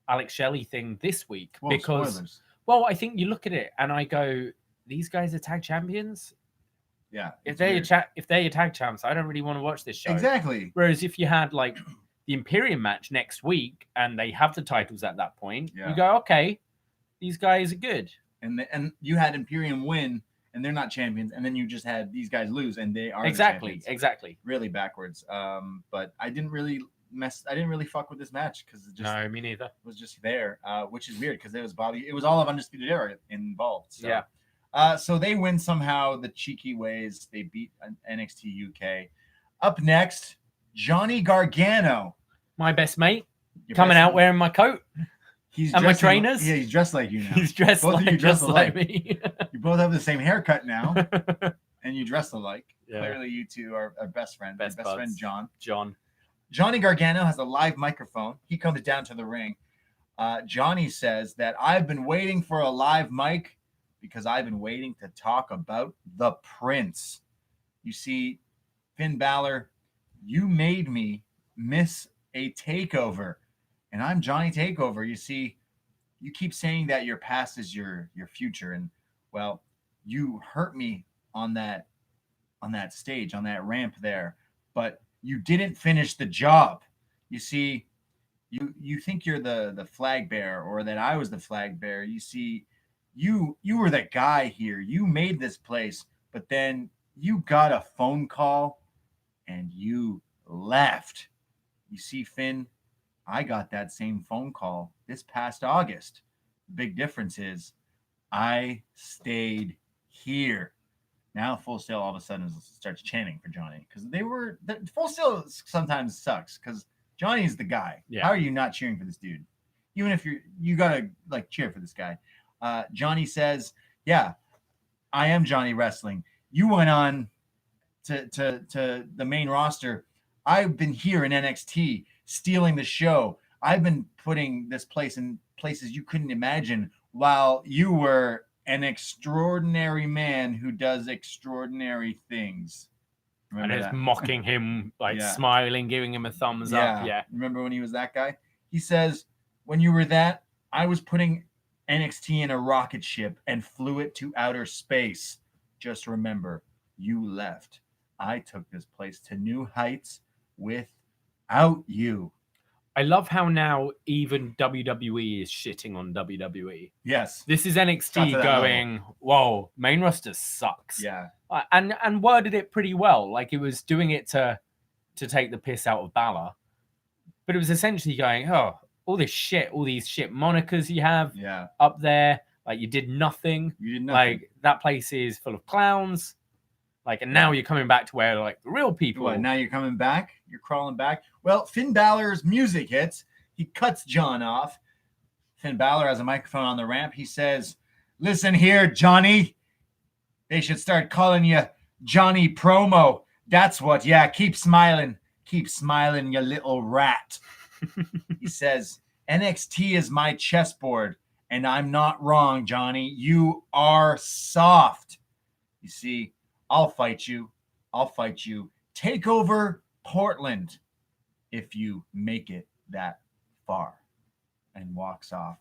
Alex Shelley thing this week. Whoa, because, spoilers. well, I think you look at it and I go, these guys are tag champions. Yeah. If they're tag champs, I don't really want to watch this show. Exactly. Whereas if you had like the Imperium match next week and they have the titles at that point, you go, okay, these guys are good. And you had Imperium win and they're not champions, and then you just had these guys lose and they are exactly really backwards. But I didn't really fuck with this match because it just no, me neither. was just there, which is weird because it was all of Undisputed Era involved. So. Yeah. So they win somehow the cheeky ways. They beat NXT UK. Up next, Johnny Gargano, my best mate, coming out wearing my coat. And my trainers. Yeah, he's dressed like you now. He's dressed both like, of you dress like me. You both have the same haircut now, and you dress alike. Yeah. Clearly, you two are best friends. Best friend John. Johnny Gargano has a live microphone. He comes down to the ring. Johnny says that I've been waiting for a live mic because I've been waiting to talk about the Prince. You see, Finn Balor, you made me miss a takeover. And I'm Johnny Takeover. You see, you keep saying that your past is your future. And, well, you hurt me on that stage, on that ramp there. But you didn't finish the job. You see, you think you're the flag bearer, or that I was the flag bearer. You see, you were the guy here. You made this place. But then you got a phone call and you left. You see, Finn, I got that same phone call this past August. The big difference is I stayed here. Now Full Sail all of a sudden starts chanting for Johnny because Full Sail sometimes sucks because Johnny's the guy. Yeah. How are you not cheering for this dude? Even if you gotta like cheer for this guy. Johnny says, yeah, I am Johnny Wrestling. You went on to the main roster. I've been here in NXT stealing the show. I've been putting this place in places you couldn't imagine while you were an extraordinary man who does extraordinary things. Remember and it's mocking him, like smiling, giving him a thumbs up. Yeah. Remember when he was that guy? He says, when you were that, I was putting NXT in a rocket ship and flew it to outer space. Just remember, you left. I took this place to new heights without you. I love how now even WWE is shitting on WWE. Yes. This is NXT going, whoa, main roster sucks. Yeah. And worded it pretty well. Like it was doing it to take the piss out of Balor. But it was essentially going, oh, all these shit monikers you have up there. Like you did nothing. Like that place is full of clowns. Like, and now you're coming back to where like the real people. What, now you're coming back? You're crawling back? Well, Finn Balor's music hits. He cuts John off. Finn Balor has a microphone on the ramp. He says, listen here, Johnny. They should start calling you Johnny Promo. That's what. Yeah, keep smiling. Keep smiling, you little rat. He says, NXT is my chessboard, and I'm not wrong, Johnny. You are soft. You see, I'll fight you. I'll fight you. Take over Portland if you make it that far. And walks off.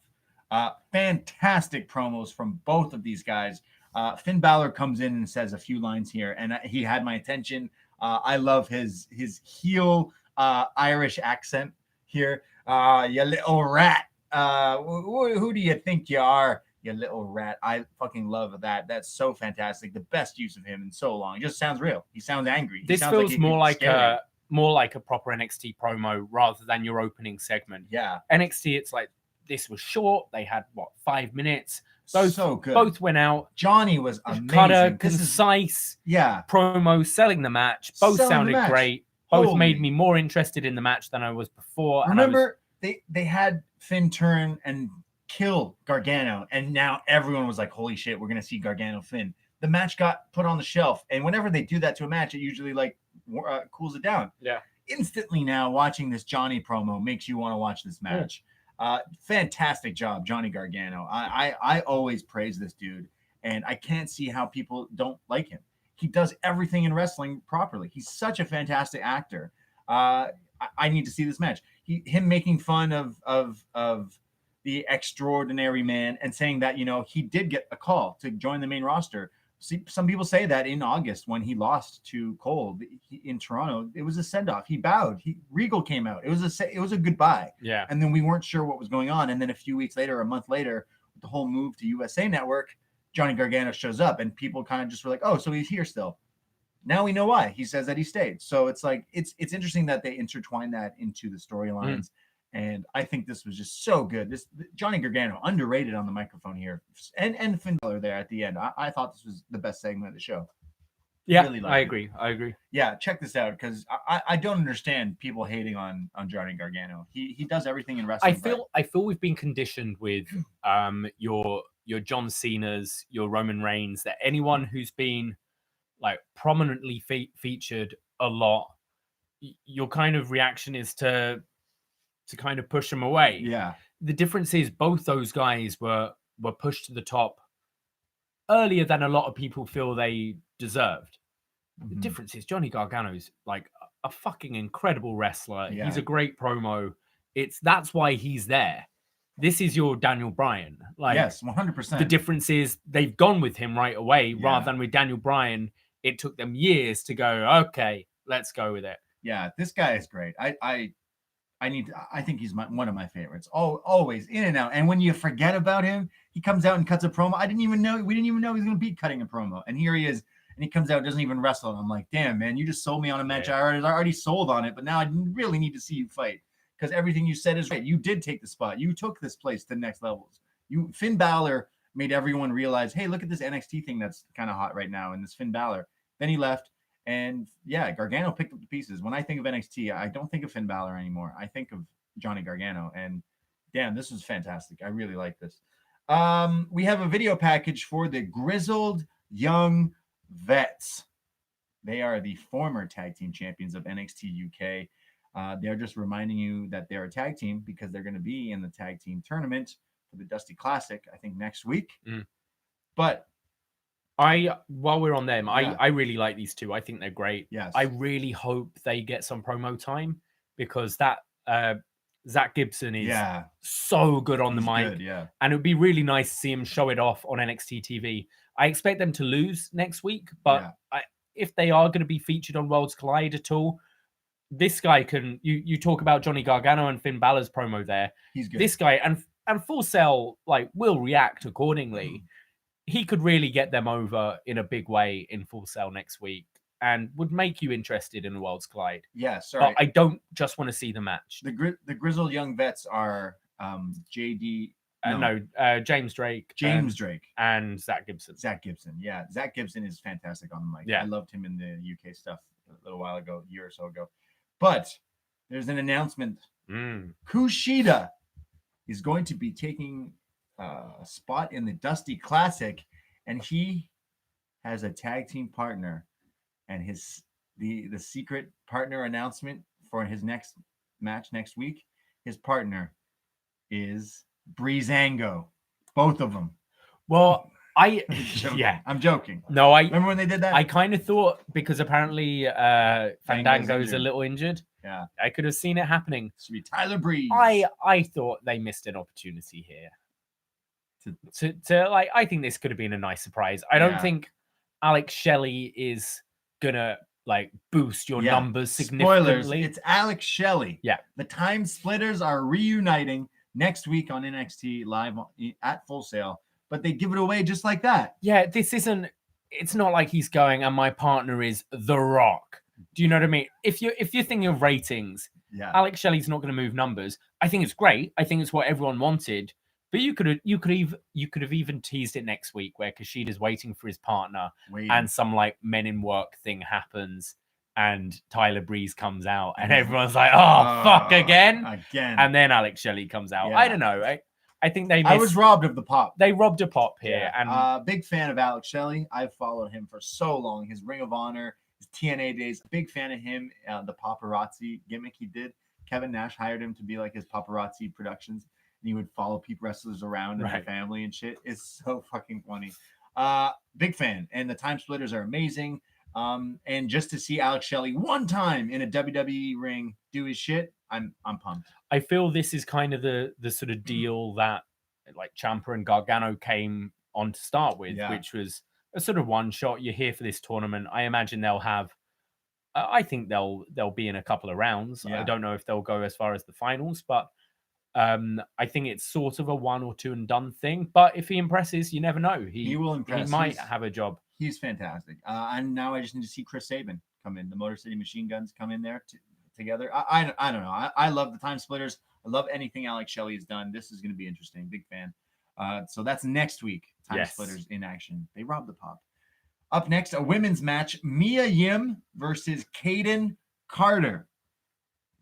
Fantastic promos from both of these guys. Finn Balor comes in and says a few lines here, and he had my attention. I love his heel Irish accent here. You little rat. Who do you think you are? You little rat. I fucking love that. That's so fantastic. The best use of him in so long. It just sounds real. He sounds angry. This feels more like a proper NXT promo rather than your opening segment. Yeah. NXT, it's like this was short. They had 5 minutes. Both so good. Both went out. Johnny was amazing. Cut a concise promo selling the match. Both sounded great. Both made me more interested in the match than I was before. Remember, they had Finn turn and kill Gargano, and now everyone was like, holy shit, we're gonna see Gargano Finn. The match got put on the shelf, and whenever they do that to a match, it usually cools it down. Yeah. Instantly now, watching this Johnny promo makes you want to watch this match. Fantastic job, Johnny Gargano. I always praise this dude, and I can't see how people don't like him. He does everything in wrestling properly. He's such a fantastic actor. I need to see this match. Him making fun of the extraordinary man and saying that, he did get a call to join the main roster. See, some people say that in August when he lost to Cole in Toronto, it was a send-off. He bowed. Regal came out. It was a goodbye. Yeah. And then we weren't sure what was going on. And then a few weeks later, a month later, with the whole move to USA Network, Johnny Gargano shows up, and people kind of just were like, "Oh, so he's here still." Now we know why. He says that he stayed. So it's like it's interesting that they intertwine that into the storylines. And I think this was just so good. This Johnny Gargano, underrated on the microphone here, and Finn Balor there at the end. I thought this was the best segment of the show. Yeah, really I agree. Yeah, check this out, because I don't understand people hating on Johnny Gargano. He does everything in wrestling. I feel we've been conditioned with your John Cena's, your Roman Reigns, that anyone who's been like prominently featured a lot, your kind of reaction is to kind of push them away. Yeah. The difference is both those guys were pushed to the top earlier than a lot of people feel they deserved. The difference is Johnny Gargano's like a fucking incredible wrestler. Yeah. He's a great promo. That's why he's there. This is your Daniel Bryan. Like, yes, 100%. The difference is they've gone with him right away, rather than with Daniel Bryan. It took them years to go, okay, let's go with it. Yeah, this guy is great. I think he's one of my favorites. Always in and out. And when you forget about him, he comes out and cuts a promo. We didn't even know he was going to be cutting a promo. And here he is. And he comes out, doesn't even wrestle. And I'm like, damn, man, you just sold me on a match. I already sold on it, but now I really need to see you fight, because everything you said is right. You did take the spot. You took this place to the next levels. Finn Balor made everyone realize, hey, look at this NXT thing that's kind of hot right now, and this Finn Balor. Then he left. And yeah, Gargano picked up the pieces. When I think of NXT, I don't think of Finn Balor anymore. I think of Johnny Gargano. And damn, this was fantastic. I really like this. We have a video package for the Grizzled Young Vets. They are the former tag team champions of NXT UK. They're just reminding you that they're a tag team because they're going to be in the tag team tournament for the Dusty Classic, I think, next week. But while we're on them, I really like these two. I think they're great. Yes. I really hope they get some promo time, because that Zach Gibson is so good on the mic. Good, yeah. And it would be really nice to see him show it off on NXT TV. I expect them to lose next week, but if they are going to be featured on Worlds Collide at all, this guy can. You talk about Johnny Gargano and Finn Balor's promo there. He's good. This guy and Full Sail will react accordingly. He could really get them over in a big way in Full Sail next week, and would make you interested in the Worlds Collide. Yeah, sorry. But I don't just want to see the match. The Grizzled Young Vets are JD. James Drake. And Zach Gibson. Yeah. Zach Gibson is fantastic on the mic. Yeah. I loved him in the UK stuff a little while ago, a year or so ago. But there's an announcement. Kushida is going to be taking a spot in the Dusty Classic, and he has a tag team partner. And the secret partner announcement for his next match next week, his partner is Breezango. Both of them. Well, I'm joking. No, remember when they did that? I kind of thought, because apparently Fandango's a little injured. Yeah, I could have seen it happening. Should be Tyler Breeze. I thought they missed an opportunity here. I think this could have been a nice surprise. I don't think Alex Shelley is gonna boost your numbers significantly. Spoilers, it's Alex Shelley. Yeah. The Time Splitters are reuniting next week on NXT live at Full Sail, but they give it away just like that. Yeah, it's not like he's going, and my partner is The Rock. Do you know what I mean? If you're thinking of ratings, Alex Shelley's not going to move numbers. I think it's great. I think it's what everyone wanted. But you could have even teased it next week, where Kushida's waiting for his partner, and some Men in Work thing happens, and Tyler Breeze comes out, and everyone's like, "Oh, fuck again!" And then Alex Shelley comes out. I don't know. I think I was robbed of the pop. They robbed a pop here, and big fan of Alex Shelley. I've followed him for so long. His Ring of Honor, his TNA days. Big fan of him. The paparazzi gimmick he did. Kevin Nash hired him to be his paparazzi productions. And he would follow wrestlers around and their family and shit. It's so fucking funny. Big fan. And the Time Splitters are amazing. And just to see Alex Shelley one time in a WWE ring do his shit, I'm pumped. I feel this is kind of the sort of deal that like Ciampa and Gargano came on to start with, which was a sort of one shot. You're here for this tournament. I imagine they'll have. I think they'll be in a couple of rounds. I don't know if they'll go as far as the finals, but I think it's sort of a 1 or 2 and done thing. But if he impresses, you never know. He will impress. He might have a job. He's fantastic. And now I just need to see Chris Sabin come in. The Motor City Machine Guns come in there together. I don't know. I love the Time Splitters. I love anything Alex Shelley has done. This is going to be interesting. Big fan. So that's next week. Time Splitters in action. They robbed the pop. Up next, a women's match. Mia Yim versus Kaden Carter.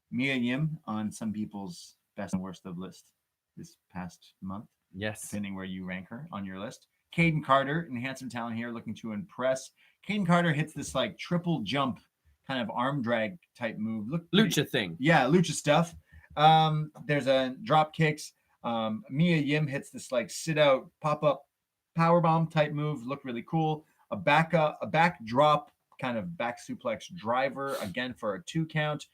Mia Yim on some people's best and worst of list this past month. Yes. Depending where you rank her on your list. Kaden Carter, and handsome talent here, looking to impress. Kaden Carter hits this like triple jump kind of arm drag type move. Lucha thing. Yeah, lucha stuff. There's a drop kicks. Mia Yim hits this like sit out pop up power bomb type move. Looked really cool. A back drop kind of back suplex driver again for a 2 count.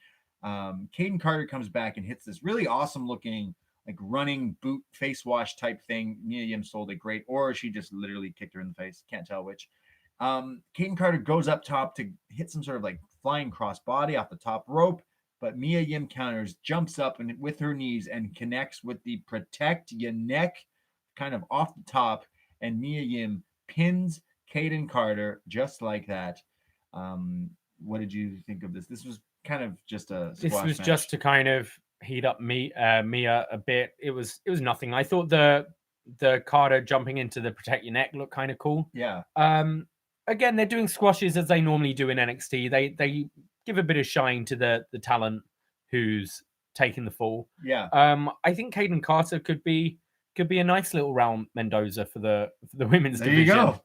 Kaden Carter comes back and hits this really awesome looking like running boot face wash type thing. Mia Yim sold it great, or she just literally kicked her in the face. Can't tell which. Kaden Carter goes up top to hit some sort of like flying cross body off the top rope, but Mia Yim counters, jumps up and with her knees and connects with the protect your neck kind of off the top, and Mia Yim pins Kaden Carter just like that. What did you think of this? This was kind of just a squash This was match. just to kind of heat up Mia a bit. It was nothing. I thought the Carter jumping into the protect your neck looked kind of cool. Yeah. Again, they're doing squashes as they normally do in NXT. They give a bit of shine to the talent who's taking the fall. Yeah. I think Kaden Carter could be a nice little Raul Mendoza for the women's division. There you go.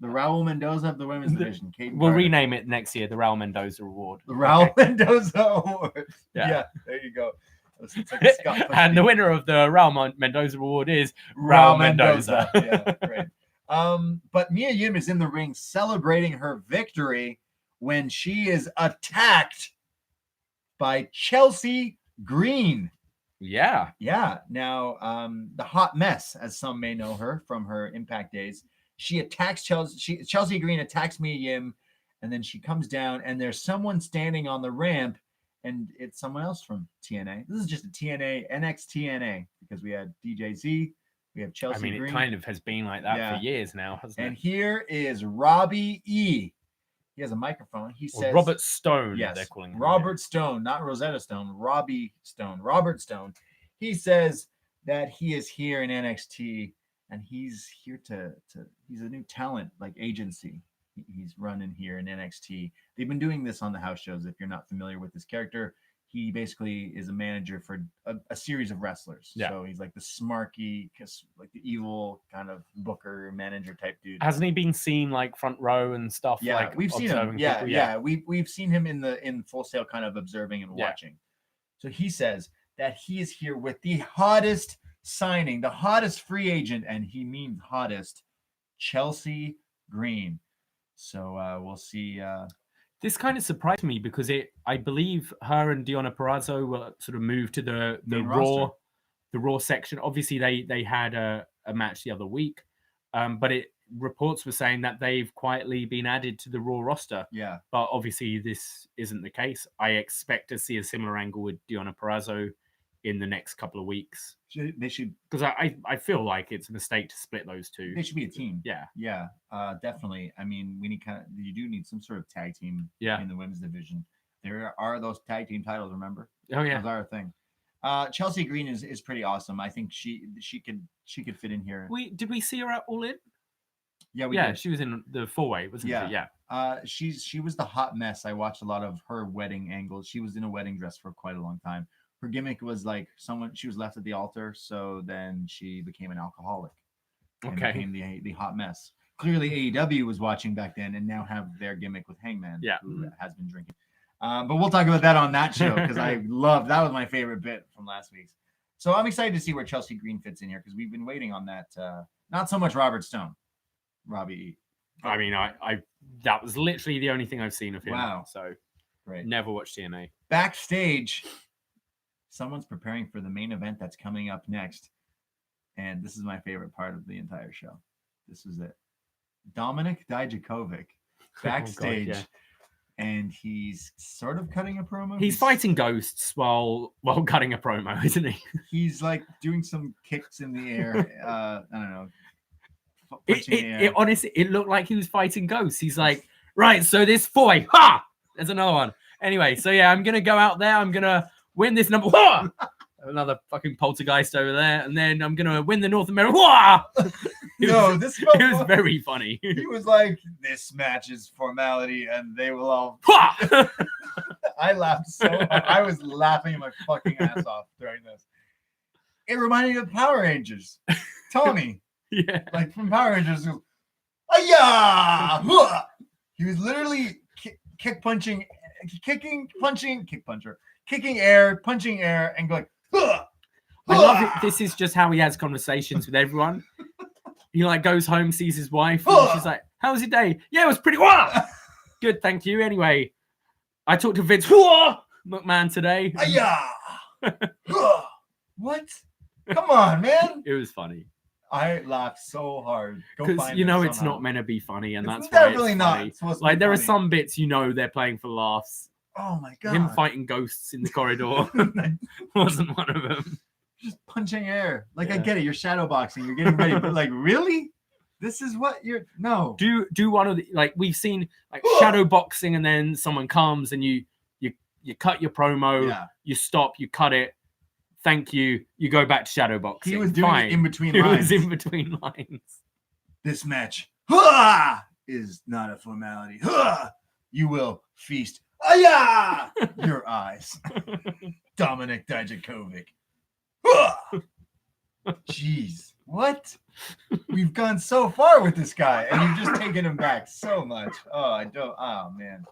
The Raul Mendoza of the women's division. We'll rename it next year the Raul Mendoza Award. The Raul Mendoza Award. Yeah, there you go. Like and the winner of the Raul Mendoza Award is Raul Mendoza. Yeah, great. But Mia Yim is in the ring celebrating her victory when she is attacked by Chelsea Green. Yeah. Now, the hot mess, as some may know her from her Impact days. She attacks Chelsea Green attacks Mia Yim, and then she comes down, and there's someone standing on the ramp, and it's someone else from TNA. This is just a TNA, NXT because we had DJZ, we have Chelsea Green. It kind of has been like that for years now, hasn't it? And here is Robbie E. He has a microphone. He says Robert Stone. Yes, they're calling him. Robert Stone, not Rosetta Stone. Robbie Stone. Robert Stone. He says that he is here in NXT. And he's here he's a new talent like agency. He's running here in NXT. They've been doing this on the house shows. If you're not familiar with this character, he basically is a manager for a series of wrestlers. Yeah. So he's like the smarky, like the evil kind of booker manager type dude. Hasn't he been seen like front row and stuff? Yeah, like we've seen him. Yeah. We've seen him in Full Sail kind of observing and watching. So he says that he is here with the hottest signing, the hottest free agent, and he means hottest, Chelsea Green. So we'll see. This kind of surprised me because I believe her and Deonna Purrazzo were sort of moved to the Raw section. Obviously, they had a match the other week, but reports were saying that they've quietly been added to the Raw roster. Yeah, but obviously this isn't the case. I expect to see a similar angle with Deonna Purrazzo in the next couple of weeks. They should, because I feel like it's a mistake to split those two. They should be a team. Yeah, definitely. I mean, you do need some sort of tag team in the women's division. There are those tag team titles, remember? Oh yeah, those are a thing. Chelsea Green is pretty awesome. I think she could fit in here. Did we see her at All In? Yeah, we did. She was in the 4-way, wasn't she? Yeah. She was the hot mess. I watched a lot of her wedding angles. She was in a wedding dress for quite a long time. Her gimmick was like she was left at the altar, so then she became an alcoholic. Okay. And became the hot mess. Clearly AEW was watching back then and now have their gimmick with Hangman, who has been drinking. But we'll talk about that on that show because that was my favorite bit from last week's. So I'm excited to see where Chelsea Green fits in here because we've been waiting on that. Not so much Robert Stone, Robbie. I mean, I that was literally the only thing I've seen of him. Wow. So Great. Never watched TNA. Backstage, someone's preparing for the main event that's coming up next. And this is my favorite part of the entire show. This is it. Dominik Dijakovic backstage. Oh God, yeah. And he's sort of cutting a promo. He's fighting ghosts while cutting a promo, isn't he? He's like doing some kicks in the air. I don't know. It honestly, it looked like he was fighting ghosts. He's like, right, so this 4-way, ha! There's another one. Anyway, so yeah, I'm gonna go out there. I'm gonna win this number. Ha! Another fucking poltergeist over there, and then I'm gonna win the North American. It was very funny. He was like, "This match is formality," and they will all. I laughed so hard. I was laughing my fucking ass off during this. It reminded me of Power Rangers. Tony, yeah, like from Power Rangers. Goes, "Aya!" He was literally kicking air, punching air, and going. I love it. This is just how he has conversations with everyone. He like goes home, sees his wife, and she's like, "How was your day?" "Yeah, it was pretty good, thank you." Anyway, I talked to Vince McMahon today. What? Come on, man! It was funny. I laughed so hard because it's not meant to be funny, and that's definitely why it's not. Like there are some bits they're playing for laughs. Oh my God! Him fighting ghosts in the corridor wasn't one of them. Just punching air. Like, yeah. I get it. You're shadow boxing. You're getting ready. But like, really? This is what you're... No. Do one of the... Like, we've seen like shadow boxing and then someone comes and you cut your promo. Yeah. You stop. You cut it. Thank you. You go back to shadow boxing. He was doing it in between lines. He was in between lines. This match is not a formality. You will feast your eyes. Dominik Dijakovic. Jeez, what? We've gone so far with this guy, and you've just taken him back so much. Oh man.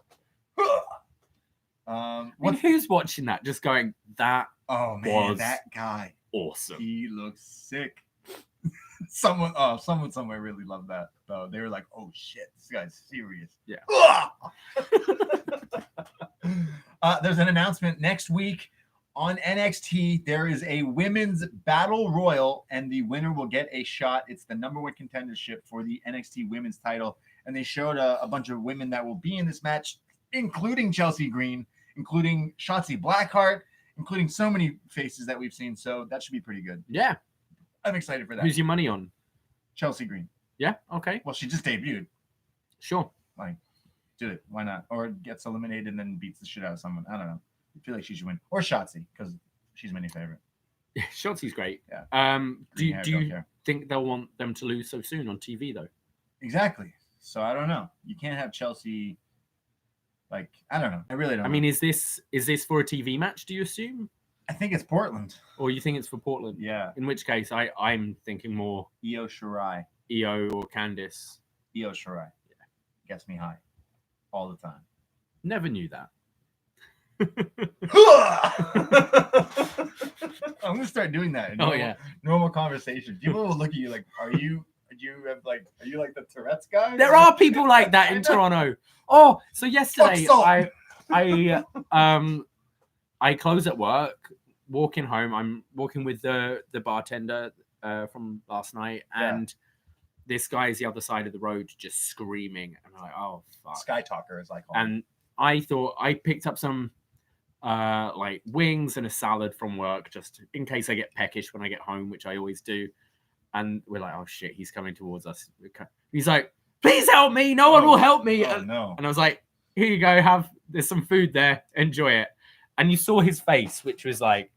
Who's watching that? Just going, that. Oh man, that guy. Awesome. He looks sick. Someone somewhere really loved that though. They were like, "Oh shit, this guy's serious." Yeah. There's an announcement next week. On NXT, there is a women's battle royal, and the winner will get a shot. It's the #1 contendership for the NXT women's title. And they showed a bunch of women that will be in this match, including Chelsea Green, including Shotzi Blackheart, including so many faces that we've seen. So that should be pretty good. Yeah. I'm excited for that. Who's your money on? Chelsea Green. Yeah, okay. Well, she just debuted. Sure. Like, do it. Why not? Or gets eliminated and then beats the shit out of someone. I don't know. I feel like she should win. Or Shotzi, because she's my favorite. Yeah, Shotzi's great. Yeah. Do you think they'll want them to lose so soon on TV, though? Exactly. So I don't know. You can't have Chelsea. Like, I don't know. I really don't know. I mean, is this for a TV match, do you assume? I think it's Portland. Or you think it's for Portland? Yeah. In which case, I'm thinking more Io Shirai. Io or Candice. Io Shirai. Yeah. Gets me high. All the time. Never knew that. I'm gonna start doing that in normal conversation. People will look at you like, are you like the Tourette's guy? There are people like that in Toronto. Oh, so yesterday I close at work, walking home. I'm walking with the bartender from last night, and this guy is the other side of the road just screaming. And I'm like, oh fuck. Sky Talker, as I call him. And I thought I picked up some like wings and a salad from work just in case I get peckish when I get home, which I always do. And we're like, oh shit, he's coming towards us. He's like, please help me, no one will help me. No. And I was like, here you go, there's some food there, enjoy it. And you saw his face, which was like,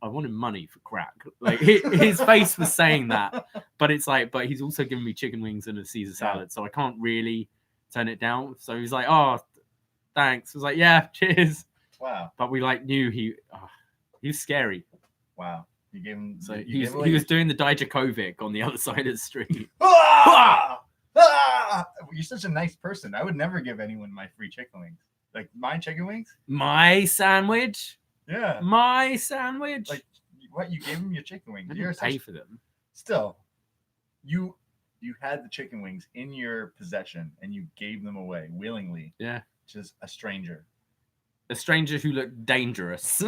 I wanted money for crack. Like his face was saying that, but it's like, but he's also giving me chicken wings and a Caesar salad, so I can't really turn it down. So he's like, oh, thanks. I was like, yeah, cheers. Wow. But we like knew he was scary. Wow. You gave him. So he was doing the Dijakovic on the other side of the street. You're such a nice person. I would never give anyone my free chicken wings. Like my chicken wings. My sandwich. Yeah. My sandwich. Like what? You gave him your chicken wings. I didn't pay for them. Still, you You had the chicken wings in your possession and you gave them away willingly. Yeah. Just a stranger. A stranger who looked dangerous.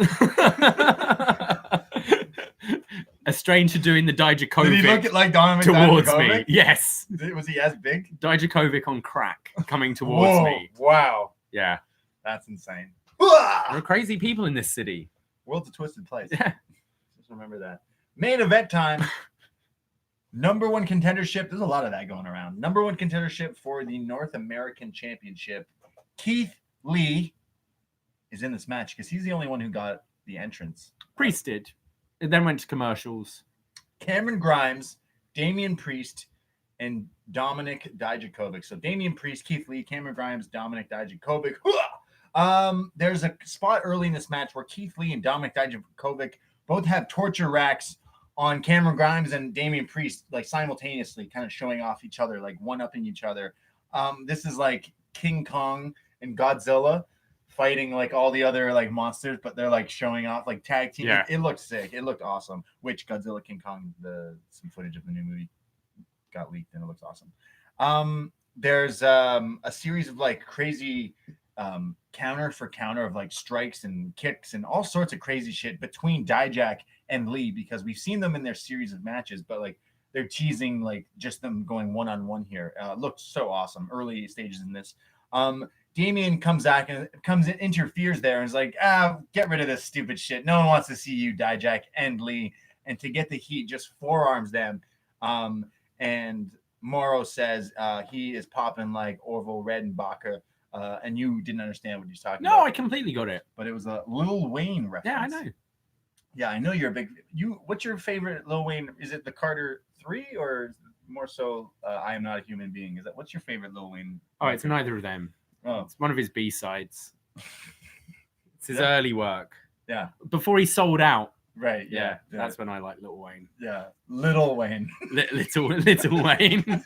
A stranger doing the Dijakovic. Did he look like Dominik towards Dijakovic? me? Yes. Was he as big? Dijakovic on crack coming towards me. Wow. Yeah. That's insane. There are crazy people in this city. World's a twisted place. Yeah. Just remember that. Main event time. Number one contendership. There's a lot of that going around. Number one contendership for the North American Championship. Keith Lee is in this match because he's the only one who got the entrance. Priest did. It then went to commercials. Cameron Grimes, Damian Priest, and Dominik Dijakovic. So Damian Priest, Keith Lee, Cameron Grimes, Dominik Dijakovic. There's a spot early in this match where Keith Lee and Dominik Dijakovic both have torture racks on Cameron Grimes and Damian Priest, like simultaneously, kind of showing off each other, like one-upping each other. This is like King Kong and Godzilla fighting like all the other like monsters, but they're like showing off like tag team. Yeah. It looked sick. It looked awesome. Which Godzilla King Kong, some footage of the new movie got leaked and it looks awesome. There's a series of like crazy counter for counter of like strikes and kicks and all sorts of crazy shit between Dijak and Lee, because we've seen them in their series of matches, but like they're teasing like just them going one-on-one here. Looked so awesome early stages in this. Damian comes back and interferes there and is like, get rid of this stupid shit. No one wants to see you, Dijak and Lee. And to get the heat, just forearms them. And Morrow says he is popping like Orville Redenbacher. And you didn't understand what he's talking about. No, I completely got it. But it was a Lil Wayne reference. Yeah, I know. Yeah, I know you're a big. What's your favorite Lil Wayne? Is it the Carter 3 or more so I Am Not a Human Being? What's your favorite Lil Wayne? Oh, it's neither of them. Oh. It's one of his B-sides. It's his early work. Yeah. Before he sold out. Right. Yeah. That's when I like Lil Wayne. Yeah. Little Wayne. Little Wayne.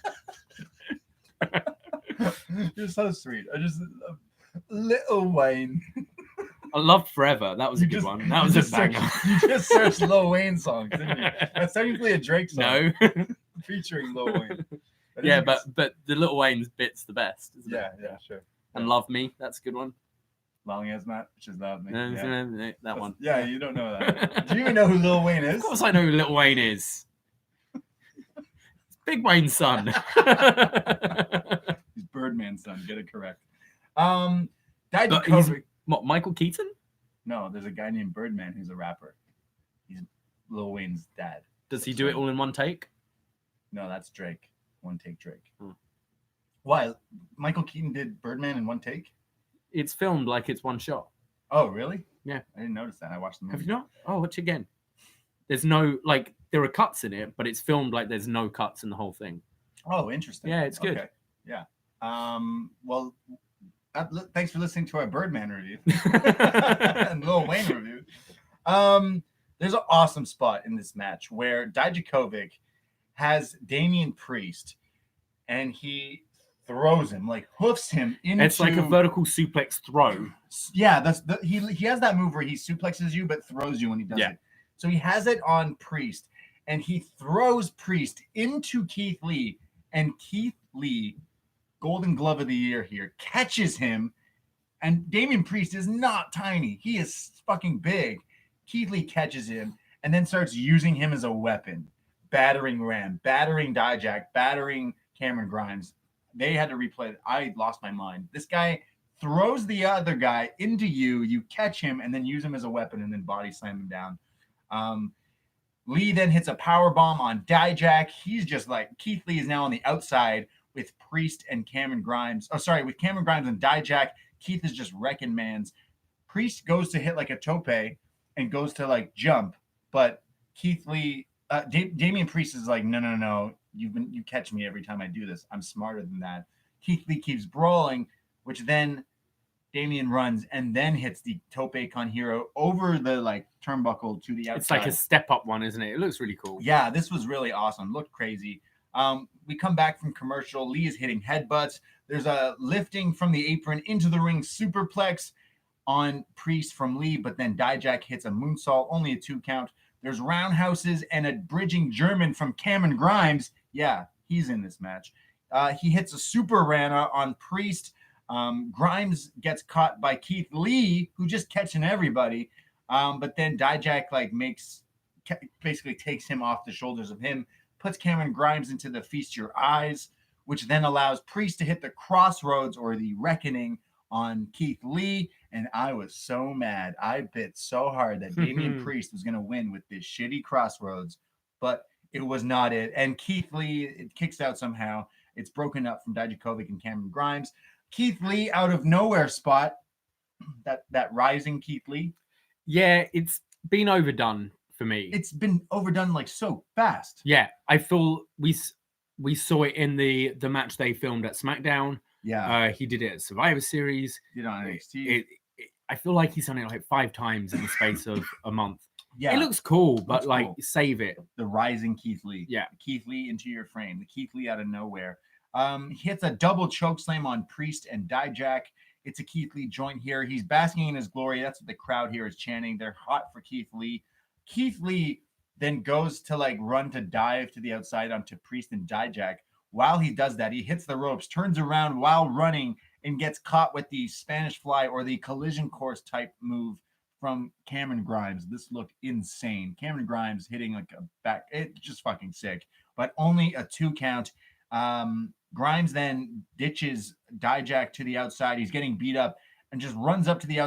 You're so sweet. I just Little Wayne. I loved Forever. That was a good one. That was a banger. You just searched Lil Wayne songs, didn't you? That's technically a Drake song. No. Featuring Lil Wayne. Yeah, but the Lil Wayne's bit's the best. Isn't it? Yeah, sure. And Love Me, that's a good one. Long as Matt, which is Love Me. That one. Yeah, you don't know that. Do you even know who Lil Wayne is? Of course I know who Lil Wayne is. It's Big Wayne's son. He's Birdman's son. Get it correct. What, Michael Keaton? No, there's a guy named Birdman who's a rapper. He's Lil Wayne's dad. Does he do it all in one take? No, that's Drake. One take Drake. Hmm. Why? Michael Keaton did Birdman in one take? It's filmed like it's one shot. Oh, really? Yeah. I didn't notice that. I watched the movie. Have you not? Oh, watch it again. There's no, like, there are cuts in it, but it's filmed like there's no cuts in the whole thing. Oh, interesting. Yeah, it's good. Okay. Yeah. Well, thanks for listening to our Birdman review and Lil Wayne review. There's an awesome spot in this match where Dijakovic has Damian Priest and he throws him, like hoofs him into. It's like a vertical suplex throw. Yeah, he has that move where he suplexes you but throws you when he does it. So he has it on Priest and he throws Priest into Keith Lee, and Keith Lee, Golden Glove of the Year here, catches him. And Damian Priest is not tiny. He is fucking big. Keith Lee catches him and then starts using him as a weapon. Battering Ram, battering Dijak, battering Cameron Grimes. They had to replay it. I lost my mind. This guy throws the other guy into you. You catch him and then use him as a weapon and then body slam him down. Lee then hits a power bomb on Dijak. He's just like, Keith Lee is now on the outside with Priest and Cameron Grimes. Oh, sorry, with Cameron Grimes and Dijak. Keith is just wrecking mans. Priest goes to hit like a tope and goes to like jump, but Keith Lee, Damian Priest is like, no. You catch me every time I do this. I'm smarter than that. Keith Lee keeps brawling, which then Damian runs and then hits the tope con hero over the like turnbuckle to the outside. It's like a step up one, isn't it? It looks really cool. Yeah, this was really awesome. Looked crazy. We come back from commercial. Lee is hitting headbutts. There's a lifting from the apron into the ring superplex on Priest from Lee, but then Dijak hits a moonsault, only a 2 count. There's roundhouses and a bridging German from Cameron Grimes. Yeah, He's in this match. He hits a super Rana on Priest. Grimes gets caught by Keith Lee, who just catching everybody. But then Dijak basically takes him off the shoulders of him, puts Cameron Grimes into the Feast Your Eyes, which then allows Priest to hit the Crossroads or the Reckoning on Keith Lee. And I was so mad. I bit so hard that Damian Priest was going to win with this shitty Crossroads, but it was not it. And Keith Lee, it kicks out somehow. It's broken up from Dijakovic and Cameron Grimes. Keith Lee out of nowhere spot, that rising Keith Lee. Yeah, it's been overdone for me. It's been overdone like so fast. Yeah, I feel we saw it in the match they filmed at SmackDown. Yeah. He did it at Survivor Series. Did it on NXT. I feel like he's done it like 5 times in the space of a month. Yeah. It looks cool, but save it. The rising Keith Lee. Yeah. Keith Lee into your frame. The Keith Lee out of nowhere. He hits a double choke slam on Priest and Dijak. It's a Keith Lee joint here. He's basking in his glory. That's what the crowd here is chanting. They're hot for Keith Lee. Keith Lee then goes to run to dive to the outside onto Priest and Dijak. While he does that, he hits the ropes, turns around while running, and gets caught with the Spanish Fly or the collision course type move from Cameron Grimes. This looked insane. Cameron Grimes hitting a back. It's just fucking sick. But only a 2 count. Grimes then ditches Dijak to the outside. He's getting beat up and just runs up to the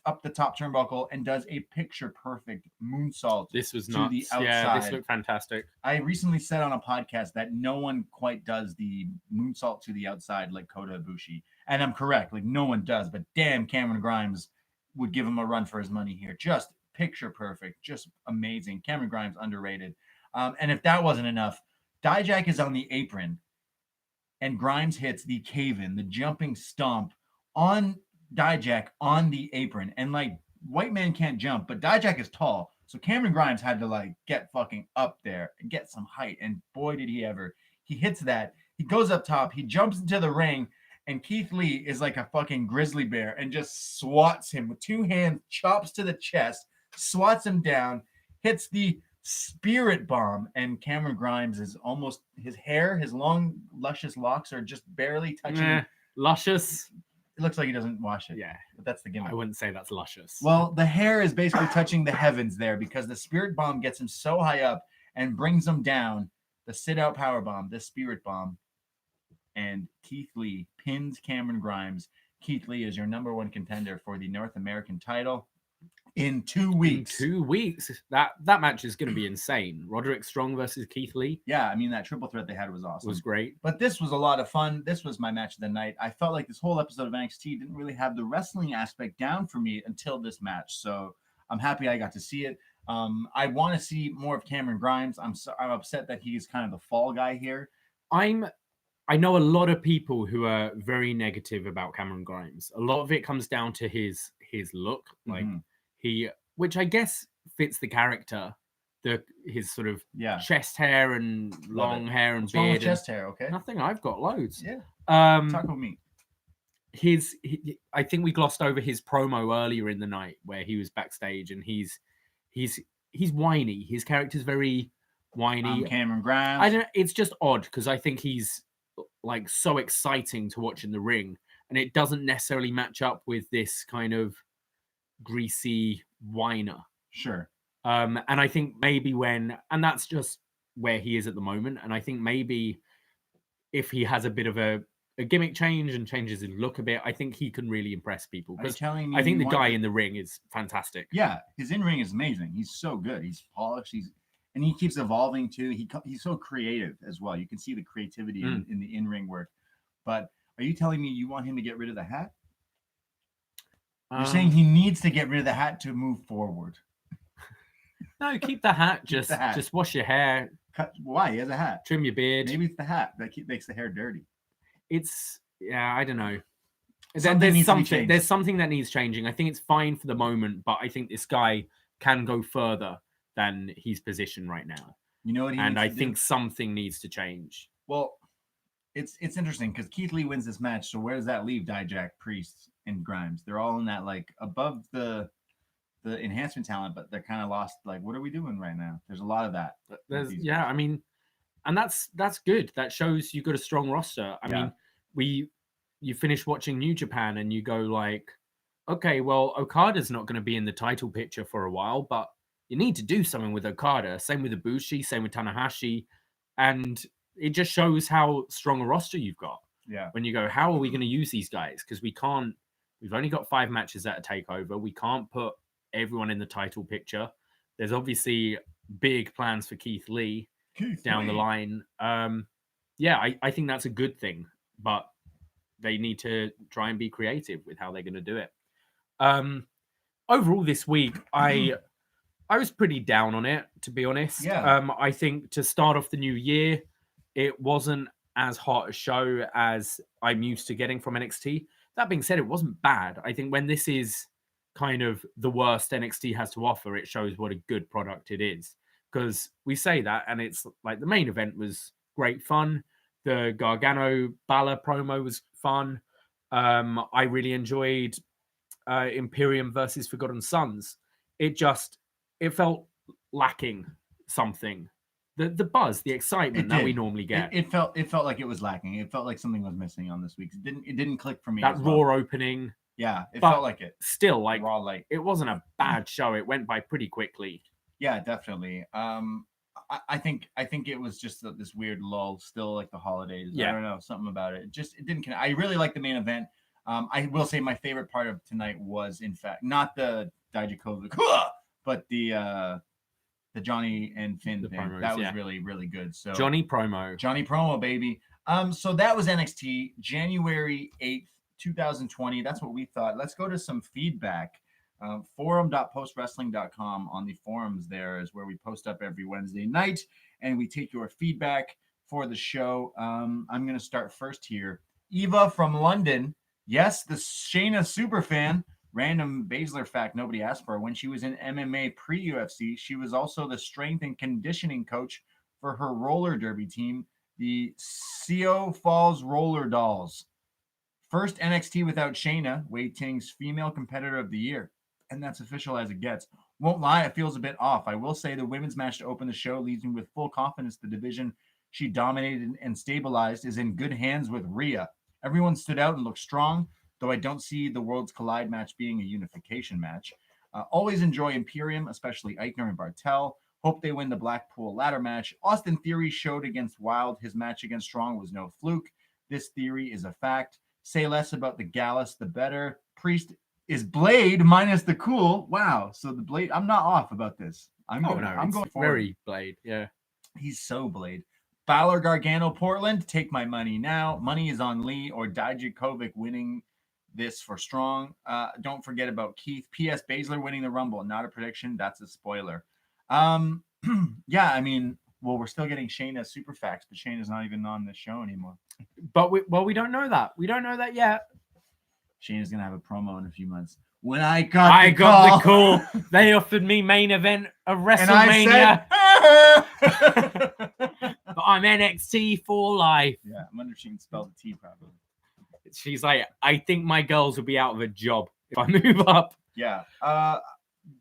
up the top turnbuckle and does a picture perfect moonsault. This was to nuts. the outside. Yeah, this looked fantastic. I recently said on a podcast that no one quite does the moonsault to the outside like Kota Ibushi, and I'm correct. No one does, but damn, Cameron Grimes would give him a run for his money here. Just picture perfect, just amazing. Cameron Grimes underrated. And if that wasn't enough, Dijak is on the apron, and Grimes hits the cave-in, the jumping stomp on Dijak on the apron. And white man can't jump, but Dijak is tall. So Cameron Grimes had to get fucking up there and get some height. And boy, did he ever. He hits that. He goes up top. He jumps into the ring. And Keith Lee is like a fucking grizzly bear and just swats him with 2 hands, chops to the chest, swats him down, hits the spirit bomb. And Cameron Grimes is almost, his hair, his long, luscious locks are just barely touching. Luscious. It looks like he doesn't wash it. Yeah. But that's the gimmick. I wouldn't say that's luscious. Well, the hair is basically touching the heavens there because the spirit bomb gets him so high up and brings him down. The sit-out power bomb, the spirit bomb. And Keith Lee pins Cameron Grimes. Keith Lee is your number 1 contender for the North American title in 2 weeks. In 2 weeks. That match is going to be insane. Roderick Strong versus Keith Lee. Yeah, I mean, that triple threat they had was awesome. Was great. But this was a lot of fun. This was my match of the night. I felt like this whole episode of NXT didn't really have the wrestling aspect down for me until this match. So I'm happy I got to see it. I want to see more of Cameron Grimes. I'm upset that he's kind of the fall guy here. I know a lot of people who are very negative about Cameron Grimes. A lot of it comes down to his look, which I guess fits the character, his sort of chest hair and long hair and beard. What's wrong with chest hair? Okay, nothing. I've got loads. Yeah. Talk with me. I think we glossed over his promo earlier in the night where he was backstage, and he's whiny. His character's very whiny. Cameron Grimes. It's just odd because I think he's so exciting to watch in the ring, and it doesn't necessarily match up with this kind of greasy whiner. Sure. And I think maybe and that's just where he is at the moment. And I think maybe if he has a bit of a gimmick change and changes his look a bit, I think he can really impress people. Because I think the guy in the ring is fantastic. Yeah, his in-ring is amazing. He's so good. He's polished. And he keeps evolving too. He's so creative as well. You can see the creativity in the in-ring work. But are you telling me you want him to get rid of the hat? You're saying he needs to get rid of the hat to move forward. No, keep the hat. Just wash your hair. Why? He has a hat. Trim your beard. Maybe it's the hat that makes the hair dirty. I don't know. There's something that needs changing. I think it's fine for the moment, but I think this guy can go further than his position right now. You know what I think something needs to change. Well, it's interesting because Keith Lee wins this match. So where does that leave Dijak, Priest, and Grimes? They're all in that above the enhancement talent, but they're kind of lost. What are we doing right now? There's a lot of that. I mean, And that's good. That shows you got a strong roster. I mean, you finish watching New Japan and you go like, okay, well, Okada's not going to be in the title picture for a while, but you need to do something with Okada. Same with Ibushi, same with Tanahashi. And it just shows how strong a roster you've got. Yeah. When you go, how are we going to use these guys? Because we've only got 5 matches at a TakeOver. We can't put everyone in the title picture. There's obviously big plans for Keith Lee down the line. I think that's a good thing, but they need to try and be creative with how they're going to do it. Overall this week, I was pretty down on it, to be honest. Yeah. I think to start off the new year, it wasn't as hot a show as I'm used to getting from NXT. That being said, it wasn't bad. I think when this is kind of the worst NXT has to offer, it shows what a good product it is. Because we say that, and it's like the main event was great fun. The Gargano Balor promo was fun. I really enjoyed Imperium versus Forgotten Sons. It felt lacking something. The buzz, the excitement that we normally get. It felt like it was lacking. It felt like something was missing on this week. It didn't click for me. That Raw opening. Yeah, it felt like it. Still, like Raw light. It wasn't a bad show. It went by pretty quickly. Yeah, definitely. I think it was just this weird lull, still like the holidays. Yeah. I don't know, something about it. It didn't connect. I really like the main event. I will say my favorite part of tonight was, in fact, not the Dijakovic, but the Johnny and Finn thing. Promos, that was really, really good. So Johnny promo, baby. So that was NXT, January 8th, 2020. That's what we thought. Let's go to some feedback. Forum.postwrestling.com. On the forums there is where we post up every Wednesday night, and we take your feedback for the show. I'm going to start first here. Eva from London. Yes, the Shayna superfan. Random Baszler fact nobody asked for. When she was in MMA pre-UFC, she was also the strength and conditioning coach for her roller derby team, the Sioux Falls Roller Dolls. First NXT without Shayna, Wei Ting's female competitor of the year. And that's official as it gets. Won't lie, it feels a bit off. I will say the women's match to open the show leaves me with full confidence the division she dominated and stabilized is in good hands with Rhea. Everyone stood out and looked strong, though I don't see the Worlds Collide match being a unification match. Always enjoy Imperium, especially Eichner and Bartel. Hope they win the Blackpool ladder match. Austin Theory showed against Wild. His match against Strong was no fluke. This theory is a fact. Say less about the Gallus, the better. Priest is Blade minus the cool. Wow. So the Blade, I'm not off about this. I'm going forward. Very Blade. Yeah. He's so Blade. Balor, Gargano, Portland. Take my money now. Money is on Lee or Dijakovic winning this for Strong. Don't forget about Keith. P.S. Baszler winning the Rumble. Not a prediction. That's a spoiler. Yeah, I mean, well, we're still getting Shayna super facts, but Shayna's not even on the show anymore. But we don't know that. We don't know that yet. Shayna's gonna have a promo in a few months. When I got the call, they offered me main event of WrestleMania. But I'm NXT for life. Yeah, I wonder if she can spell the T properly. She's like, I think my girls will be out of a job if I move up. Yeah.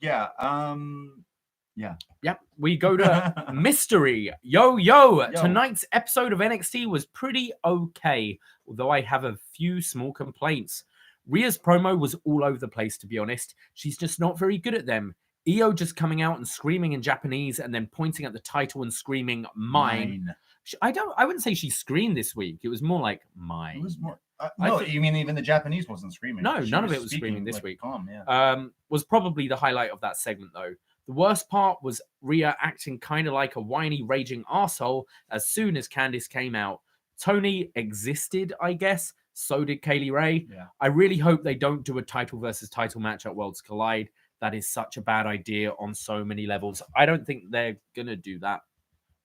Yep. We go to Mystery. Yo. Tonight's episode of NXT was pretty okay, although I have a few small complaints. Rhea's promo was all over the place, to be honest. She's just not very good at them. Io just coming out and screaming in Japanese and then pointing at the title and screaming mine. I wouldn't say she screamed this week. It was more like mine. It was more. No, you mean even the Japanese wasn't screaming? No, none of it was screaming this week. Calm, yeah. Was probably the highlight of that segment, though. The worst part was Rhea acting kind of like a whiny, raging arsehole as soon as Candice came out. Tony existed, I guess. So did Kaylee Ray. Yeah. I really hope they don't do a title versus title match at Worlds Collide. That is such a bad idea on so many levels. I don't think they're going to do that.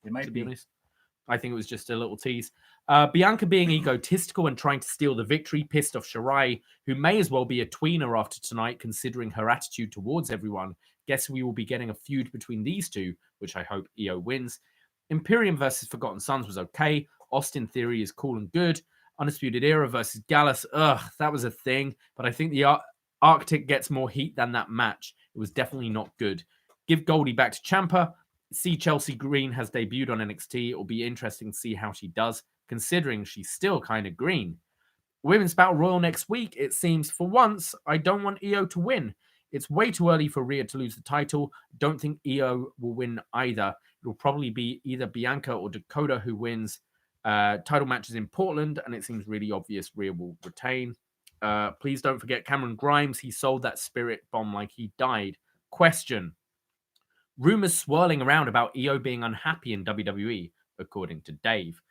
They might be honest. I think it was just a little tease. Bianca being egotistical and trying to steal the victory pissed off Shirai, who may as well be a tweener after tonight, considering her attitude towards everyone. Guess we will be getting a feud between these two, which I hope Io wins. Imperium versus Forgotten Sons was okay. Austin Theory is cool and good. Undisputed Era versus Gallus. That was a thing. But I think the Arctic gets more heat than that match. It was definitely not good. Give Goldie back to Ciampa. see Chelsea Green has debuted on NXT. It'll be interesting to see how she does, considering she's still kind of green. Women's Battle Royal next week. It seems for once, I don't want Io to win. It's way too early for Rhea to lose the title. Don't think Io will win either. It'll probably be either Bianca or Dakota who wins. Title matches in Portland, and it seems really obvious Rhea will retain. Please don't forget Cameron Grimes. He sold that spirit bomb like he died. Question. Rumors swirling around about Io being unhappy in WWE, according to Dave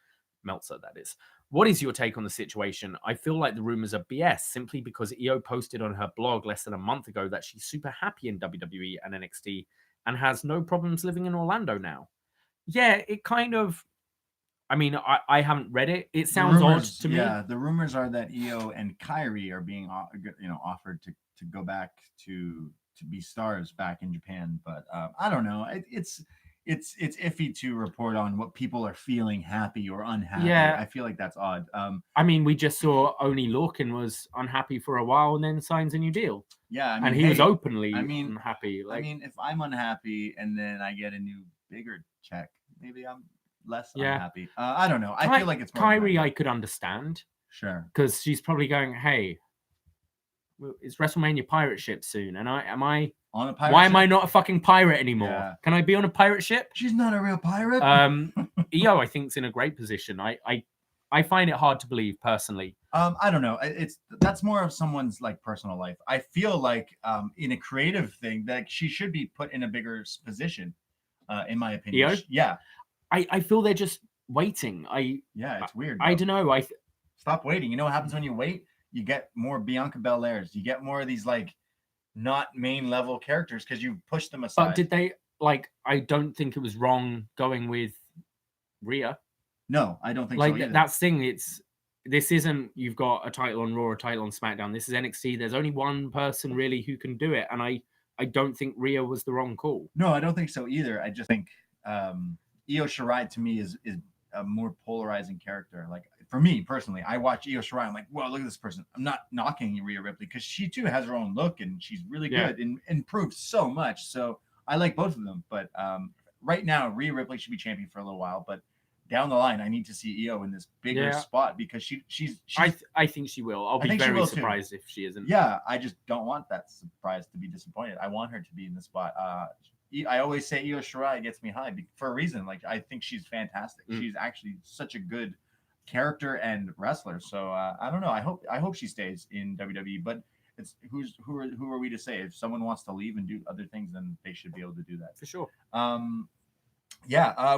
Meltzer, that is. What is your take on the situation? I feel like the rumors are BS simply because Io posted on her blog less than a month ago that she's super happy in WWE and NXT and has no problems living in Orlando now. Yeah, it kind of... I mean, I haven't read it. It sounds odd to me. Yeah, the rumors are that Io and Kairi are being, offered to go back to be stars back in Japan. But I don't know. It's iffy to report on what people are feeling, happy or unhappy. Yeah, I feel like that's odd. I mean, we just saw Oni Lorcan was unhappy for a while and then signs a new deal. Yeah, I mean, and he was openly unhappy. Like, I mean, if I'm unhappy and then I get a new bigger check, maybe I'm less unhappy. I don't know. I feel like it's more Kairi. I could understand, sure, because she's probably going, "Hey, it's WrestleMania pirate ship soon, and am I on a pirate? Why am I not a fucking pirate anymore? Yeah. Can I be on a pirate ship?" She's not a real pirate. Io, I think, is in a great position. I find it hard to believe personally. I don't know. That's more of someone's like personal life. I feel like in a creative thing that she should be put in a bigger position. In my opinion, Io? Yeah. I feel they're just waiting. It's weird. I don't know. Stop waiting. You know what happens when you wait? You get more Bianca Belairs. You get more of these like not main level characters because you push them aside. But did they I don't think it was wrong going with Rhea. No, I don't think so either. That's thing. This isn't you've got a title on Raw, a title on SmackDown. This is NXT. There's only one person really who can do it, and I don't think Rhea was the wrong call. No, I don't think so either. I just think Io Shirai to me is a more polarizing character. Like for me personally, I watch Io Shirai. I'm like, whoa, look at this person. I'm not knocking Rhea Ripley because she too has her own look and she's really good and improved so much. So I like both of them. But right now, Rhea Ripley should be champion for a little while. But down the line, I need to see Io in this bigger spot because she's I think she will. I'll be very surprised if she isn't. Yeah, I just don't want that surprise to be disappointed. I want her to be in the spot. I always say Io Shirai gets me high for a reason. Like I think she's fantastic. She's actually such a good character and wrestler. So I don't know. I hope she stays in WWE. But it's who are we to say? If someone wants to leave and do other things, then they should be able to do that for sure.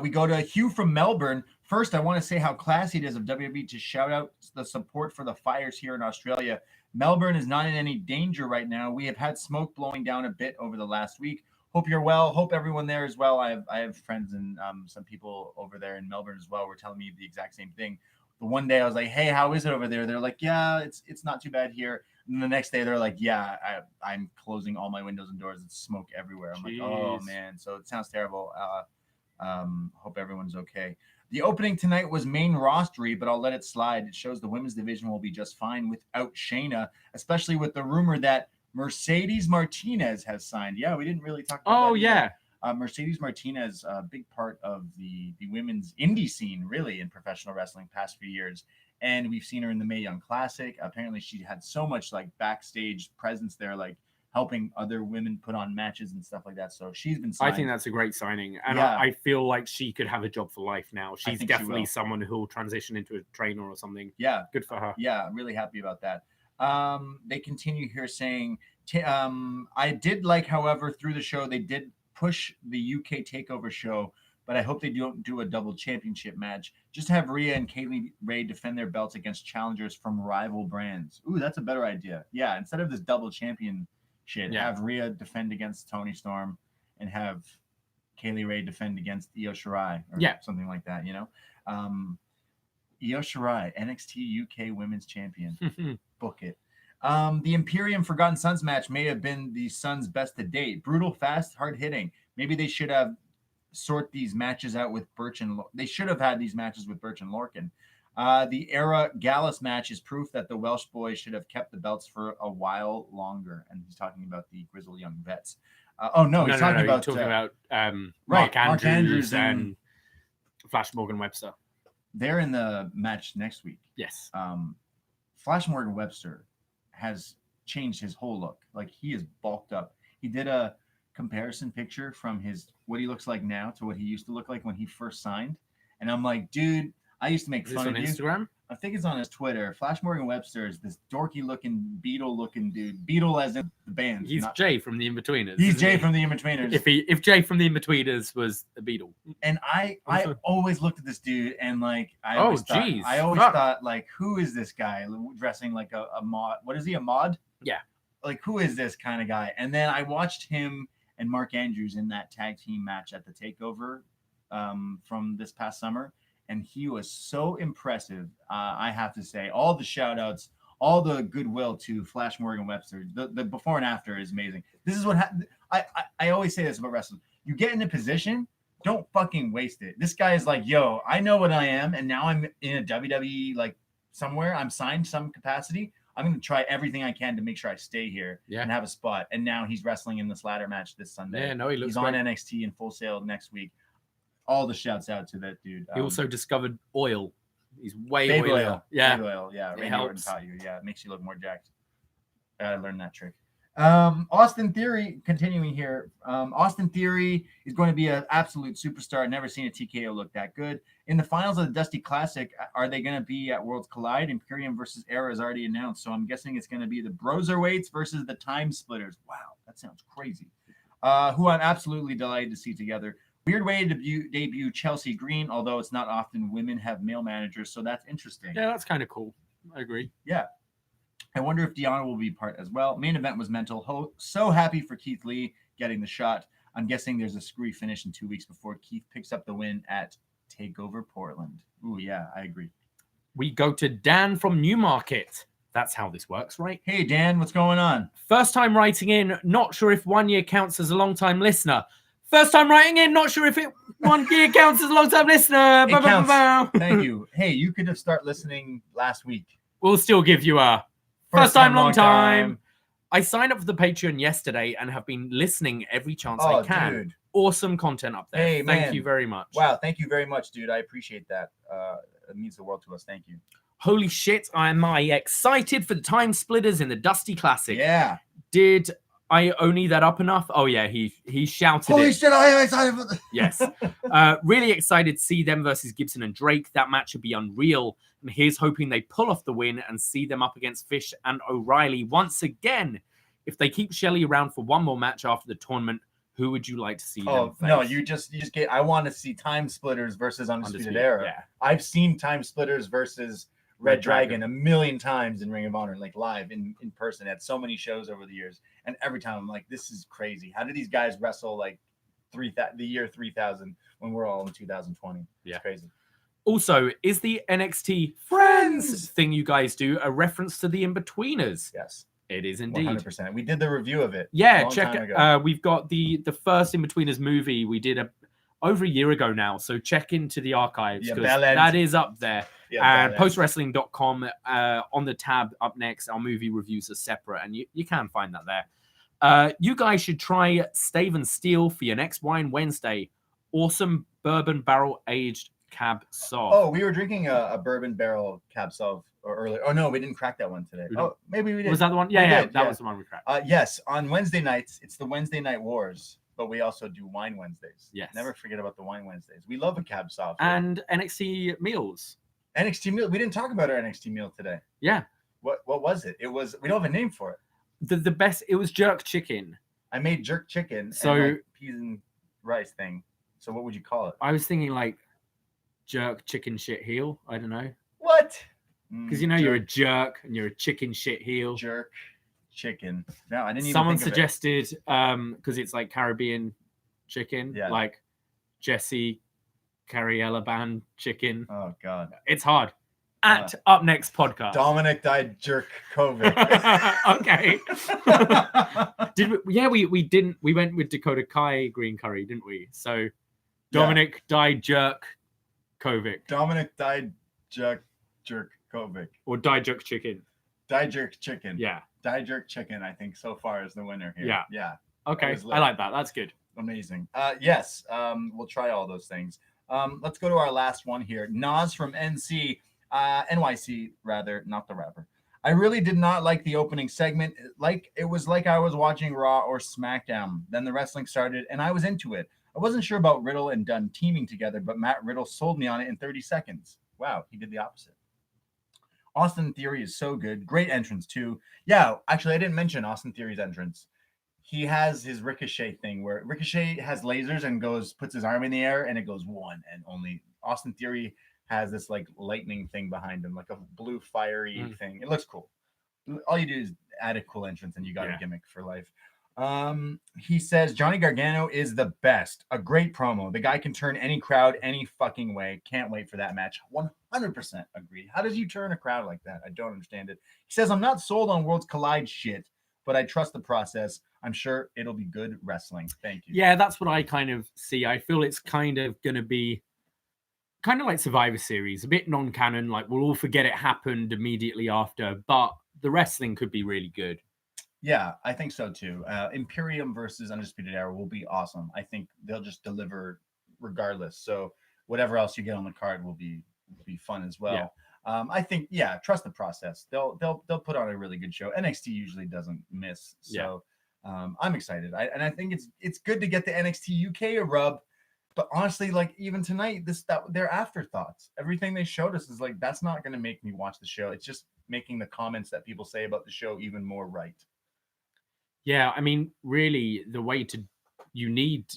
We go to Hugh from Melbourne. First, I want to say how classy it is of WWE to shout out the support for the fires here in Australia. Melbourne is not in any danger right now. We have had smoke blowing down a bit over the last week. Hope you're well. Hope everyone there is well. I have friends and some people over there in Melbourne as well were telling me the exact same thing. The one day I was like, "Hey, how is it over there?" They're like, "Yeah, it's not too bad here." And the next day they're like, "Yeah, I'm closing all my windows and doors. It's smoke everywhere." I'm like, "Oh man!" So it sounds terrible. Hope everyone's okay. The opening tonight was main rostery, but I'll let it slide. It shows the women's division will be just fine without Shayna, especially with the rumor that Mercedes Martinez has signed. Yeah, we didn't really talk about that. Oh, yeah. Mercedes Martinez, a big part of the women's indie scene, really, in professional wrestling past few years. And we've seen her in the Mae Young Classic. Apparently, she had so much like backstage presence there, like helping other women put on matches and stuff like that. So she's been signed. I think that's a great signing. And I feel like she could have a job for life now. She's definitely someone who will transition into a trainer or something. Yeah. Good for her. Yeah, really happy about that. They continue here saying, I did like, however, through the show, they did push the UK TakeOver show, but I hope they don't do a double championship match. Just have Rhea and Kaylee Ray defend their belts against challengers from rival brands. Ooh, that's a better idea. Yeah, instead of this double champion shit, have Rhea defend against Toni Storm and have Kaylee Ray defend against Io Shirai or something like that, you know? Io Shirai, NXT UK Women's Champion. Book it. The Imperium Forgotten Sons match may have been the Sons' best to date. Brutal, fast, hard-hitting. Maybe they should have sort these matches out with Birch and they should have had these matches with Birch and Lorcan. The Era Gallus match is proof that the Welsh boys should have kept the belts for a while longer. And he's talking about the Grizzled Young Vets. He's talking about Mark Andrews and Flash Morgan Webster. They're in the match next week. Yes. Flash Morgan Webster has changed his whole look. Like, he is bulked up. He did a comparison picture from what he looks like now to what he used to look like when he first signed. And I'm like, dude, I used to make fun of you. Instagram? I think it's on his Twitter. Flash Morgan Webster is this dorky-looking, Beetle-looking dude. Beetle as in the band. He's Jay from the Inbetweeners. He's Jay from the Inbetweeners. If Jay from the Inbetweeners was a Beetle. And I always looked at this dude and like I always thought like, who is this guy dressing like a mod? What is he, a mod? Yeah. Like, who is this kind of guy? And then I watched him and Mark Andrews in that tag team match at the TakeOver from this past summer. And he was so impressive. I have to say, all the shout outs, all the goodwill to Flash Morgan Webster. The before and after is amazing. This is what I always say this about wrestling. You get in a position, don't fucking waste it. This guy is like, yo, I know what I am. And now I'm in a WWE, like somewhere. I'm signed some capacity. I'm going to try everything I can to make sure I stay here and have a spot. And now he's wrestling in this ladder match this Sunday. Yeah, no, he's on NXT in Full Sail next week. All the shouts out to that dude. He also discovered oil. He's way baby oil. Yeah. Baby oil. Yeah. It helps. Taught you. Yeah. It makes you look more jacked. I learned that trick. Austin Theory, continuing here. Austin Theory is going to be an absolute superstar. Never seen a TKO look that good. In the finals of the Dusty Classic, are they going to be at Worlds Collide? Imperium versus Era is already announced. So I'm guessing it's going to be the Broserweights versus the Time Splitters. Wow. That sounds crazy. Who I'm absolutely delighted to see together. Weird way to debut Chelsea Green, although it's not often women have male managers, so that's interesting. Yeah, that's kind of cool. I agree. Yeah. I wonder if Deanna will be part as well. Main event was mental. So happy for Keith Lee getting the shot. I'm guessing there's a screwy finish in 2 weeks before Keith picks up the win at TakeOver Portland. Ooh, yeah, I agree. We go to Dan from Newmarket. That's how this works, right? Hey, Dan, what's going on? First time writing in. Not sure if 1 year counts as a long-time listener. First time writing in, not sure if 1 year counts as a long-time listener. It counts. Thank you. Hey, you could have started listening last week. We'll still give you a first time, long time. I signed up for the Patreon yesterday and have been listening every chance I can. Dude. Awesome content up there. Hey, thank you very much. Wow, thank you very much, dude. I appreciate that. It means the world to us. Thank you. Holy shit, am I excited for the Time Splitters in the Dusty Classic. Yeah. Did I only that up enough? Oh yeah, he shouted Holy shit, I am excited for this. Yes. Really excited to see them versus Gibson and Drake. That match would be unreal. And here's hoping they pull off the win and see them up against Fish and O'Reilly once again. If they keep Shelley around for one more match after the tournament, who would you like to see them face? No, you just get I want to see Time Splitters versus Undisputed Era. Yeah. I've seen Time Splitters versus Red Dragon a million times in Ring of Honor, like live in person at so many shows over the years. And every time I'm like, this is crazy. How do these guys wrestle like the year 3000 when we're all in 2020? Yeah. It's crazy. Also, is the NXT Friends thing you guys do a reference to the In-Betweeners? Yes. It is indeed. 100%. We did the review of it. Yeah, check it. We've got the first In-Betweeners movie we did over a year ago now. So check into the archives because that is up there. Yeah, and postwrestling.com on the tab up next, our movie reviews are separate and you can find that there. You guys should try Stave and Steel for your next Wine Wednesday. Awesome bourbon barrel aged Cab Sauv. Oh, we were drinking a bourbon barrel Cab Sauv earlier. Oh no, we didn't crack that one today. Oh, maybe we did. Was that the one? Yeah, that was the one we cracked. Yes, on Wednesday nights, it's the Wednesday Night Wars, but we also do Wine Wednesdays. Yes. Never forget about the Wine Wednesdays. We love a Cab Sauv. And NXT meals. NXT meal. We didn't talk about our NXT meal today. Yeah. What was it? We don't have a name for it. The best. It was jerk chicken. I made jerk chicken. So and like peas and rice thing. So what would you call it? I was thinking like jerk chicken shit heel. I don't know. What? Because you're a jerk and you're a chicken shit heel. Jerk chicken. No, I didn't even. Someone suggested because it's like Caribbean chicken, like Jesse Cariella band chicken. Oh God, it's hard. At upNXT podcast, Dominik Dijakovic. Okay. We didn't. We went with Dakota Kai green curry, didn't we? So Dominik Dijakovic. Dominik Dijakovic. Or Dijerk chicken. Dijerk chicken. Yeah. Dijerk chicken. I think so far is the winner here. Yeah. Okay, I like that. That's good. Amazing. Yes, we'll try all those things. Let's go to our last one here. Nas from NYC, rather, not the rapper. I really did not like the opening segment. It was like I was watching Raw or SmackDown. Then the wrestling started, and I was into it. I wasn't sure about Riddle and Dunn teaming together, but Matt Riddle sold me on it in 30 seconds. Wow, he did the opposite. Austin Theory is so good. Great entrance, too. Yeah, actually, I didn't mention Austin Theory's entrance. He has his Ricochet thing where Ricochet has lasers and puts his arm in the air, and it goes one and only. Austin Theory has this like lightning thing behind him, like a blue fiery thing. It looks cool. All you do is add a cool entrance and you got a gimmick for life. He says Johnny Gargano is the best. A great promo. The guy can turn any crowd any fucking way. Can't wait for that match. 100% agree. How does you turn a crowd like that? I don't understand it. He says I'm not sold on Worlds Collide shit, but I trust the process. I'm sure it'll be good wrestling. Thank you. Yeah, that's what I kind of see. I feel it's kind of going to be kind of like Survivor Series, a bit non-canon. Like we'll all forget it happened immediately after, but the wrestling could be really good. Yeah, I think so too. Imperium versus Undisputed Era will be awesome. I think they'll just deliver regardless. So whatever else you get on the card will be fun as well. Yeah. I think trust the process. They'll put on a really good show. NXT usually doesn't miss. So I'm excited. I think it's good to get the NXT UK a rub. But honestly, like even tonight, they're afterthoughts. Everything they showed us is like that's not going to make me watch the show. It's just making the comments that people say about the show even more right. Yeah, I mean, really, the way you need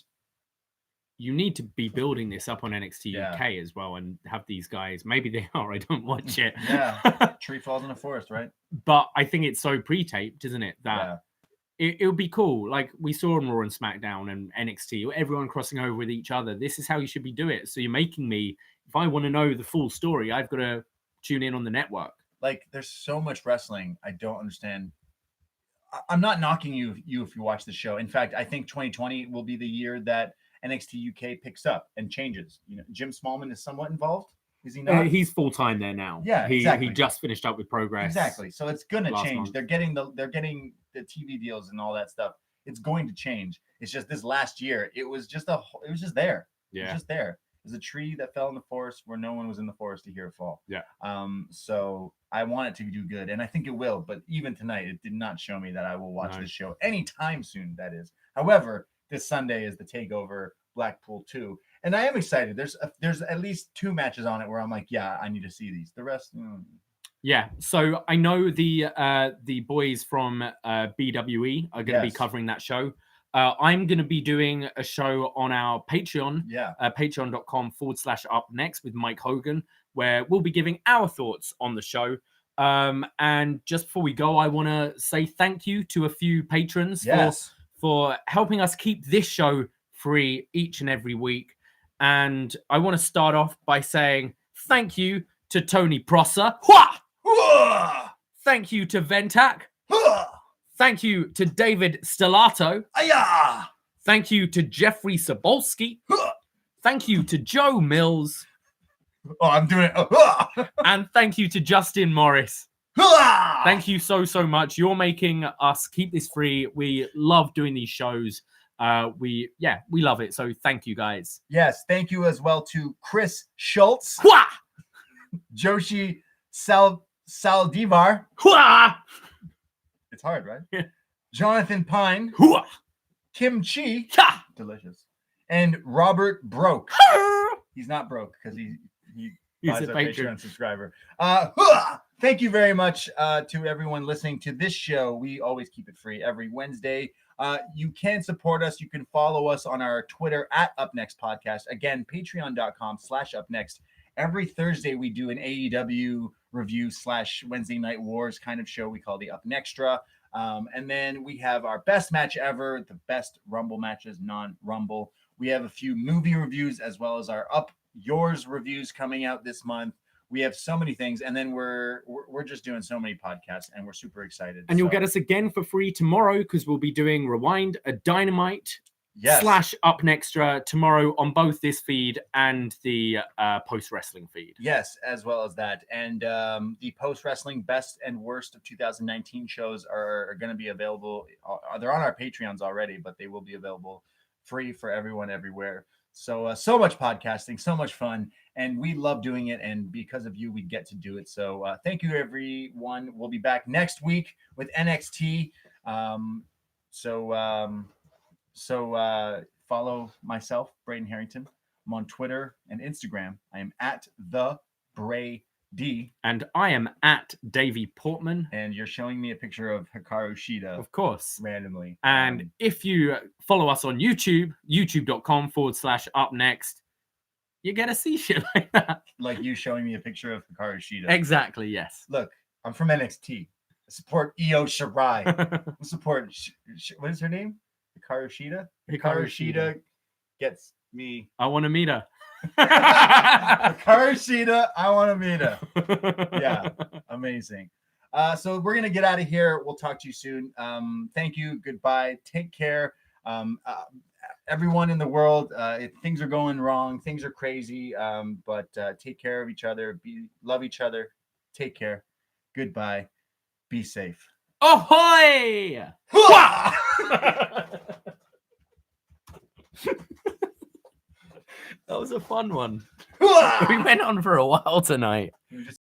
to be building this up on NXT UK as well, and have these guys. Maybe they are. I don't watch it. Tree falls in the forest, right? But I think it's so pre-taped, isn't it? That it would be cool. Like we saw on Raw and SmackDown and NXT, everyone crossing over with each other. This is how you should be doing it. So you're making me, if I want to know the full story, I've got to tune in on the network. Like there's so much wrestling. I don't understand. I'm not knocking you if you watch the show. In fact, I think 2020 will be the year that NXT UK picks up and changes. You know, Jim Smallman is somewhat involved. Is he not? He's full time there now. Yeah, he just finished up with Progress. Exactly. So it's gonna change. Month. They're getting the TV deals and all that stuff. It's going to change. It's just this last year, it was just there. Yeah. It was just there. It was a tree that fell in the forest where no one was in the forest to hear it fall. Yeah. So I want it to do good, and I think it will. But even tonight, it did not show me that I will watch this show anytime soon. That is. However, this Sunday is the TakeOver Blackpool 2, and I am excited. There's at least 2 matches on it where I'm like, yeah, I need to see these. The rest. Yeah, so I know the boys from BWE are going to be covering that show. I'm going to be doing a show on our Patreon, patreon.com/upNXT with Mike Hogan, where we'll be giving our thoughts on the show. And just before we go, I want to say thank you to a few patrons for helping us keep this show free each and every week. And I want to start off by saying thank you to Tony Prosser. Thank you to Ventak. Thank you to David Stellato. Thank you to Jeffrey Sobolski. Thank you to Joe Mills. Oh, I'm doing it. And thank you to Justin Morris. Thank you so much. You're making us keep this free. We love doing these shows. We love it. So thank you guys. Yes, thank you as well to Chris Schultz. Joshi Saldivar. It's hard, right? Yeah. Jonathan Pine. Kim Chi. Delicious. And Robert Broke. He's not broke because he's a Patreon subscriber. Thank you very much to everyone listening to this show. We always keep it free every Wednesday. You can support us. You can follow us on our Twitter at upNXT Podcast. Again, patreon.com/upNXT. Every Thursday, we do an AEW review / Wednesday Night Wars kind of show we call the UpNextra. And then we have our best match ever, the best Rumble matches, non-Rumble. We have a few movie reviews as well as our Up Yours reviews coming out this month. We have so many things, and then we're just doing so many podcasts, and we're super excited. And you'll get us again for free tomorrow because we'll be doing Rewind a Dynamite Slash upNXT tomorrow on both this feed and the post wrestling feed. Yes, as well as that. And the post wrestling best and worst of 2019 shows are going to be available. They're on our Patreons already, but they will be available free for everyone everywhere. So so much podcasting, so much fun, and we love doing it. And because of you, we get to do it. So thank you, everyone. We'll be back next week with NXT. So follow myself, Braden Herrington. I'm on Twitter and Instagram. I am at the Bray D. And I am at Davie Portman. And you're showing me a picture of Hikaru Shida. Of course. Randomly. And if you follow us on YouTube, youtube.com/upNXT, you get to see shit like that. Like you showing me a picture of Hikaru Shida. Exactly, yes. Look, I'm from NXT. I support Io Shirai. I support, what is her name? Hikaru Shida? Hikaru Shida gets me. I want to meet her. Hikaru Shida, I want to meet her. Yeah, amazing. So we're going to get out of here. We'll talk to you soon. Thank you. Goodbye. Take care. Everyone in the world, things are going wrong. Things are crazy. But take care of each other. Love each other. Take care. Goodbye. Be safe. Ahoy! That was a fun one. We went on for a while tonight.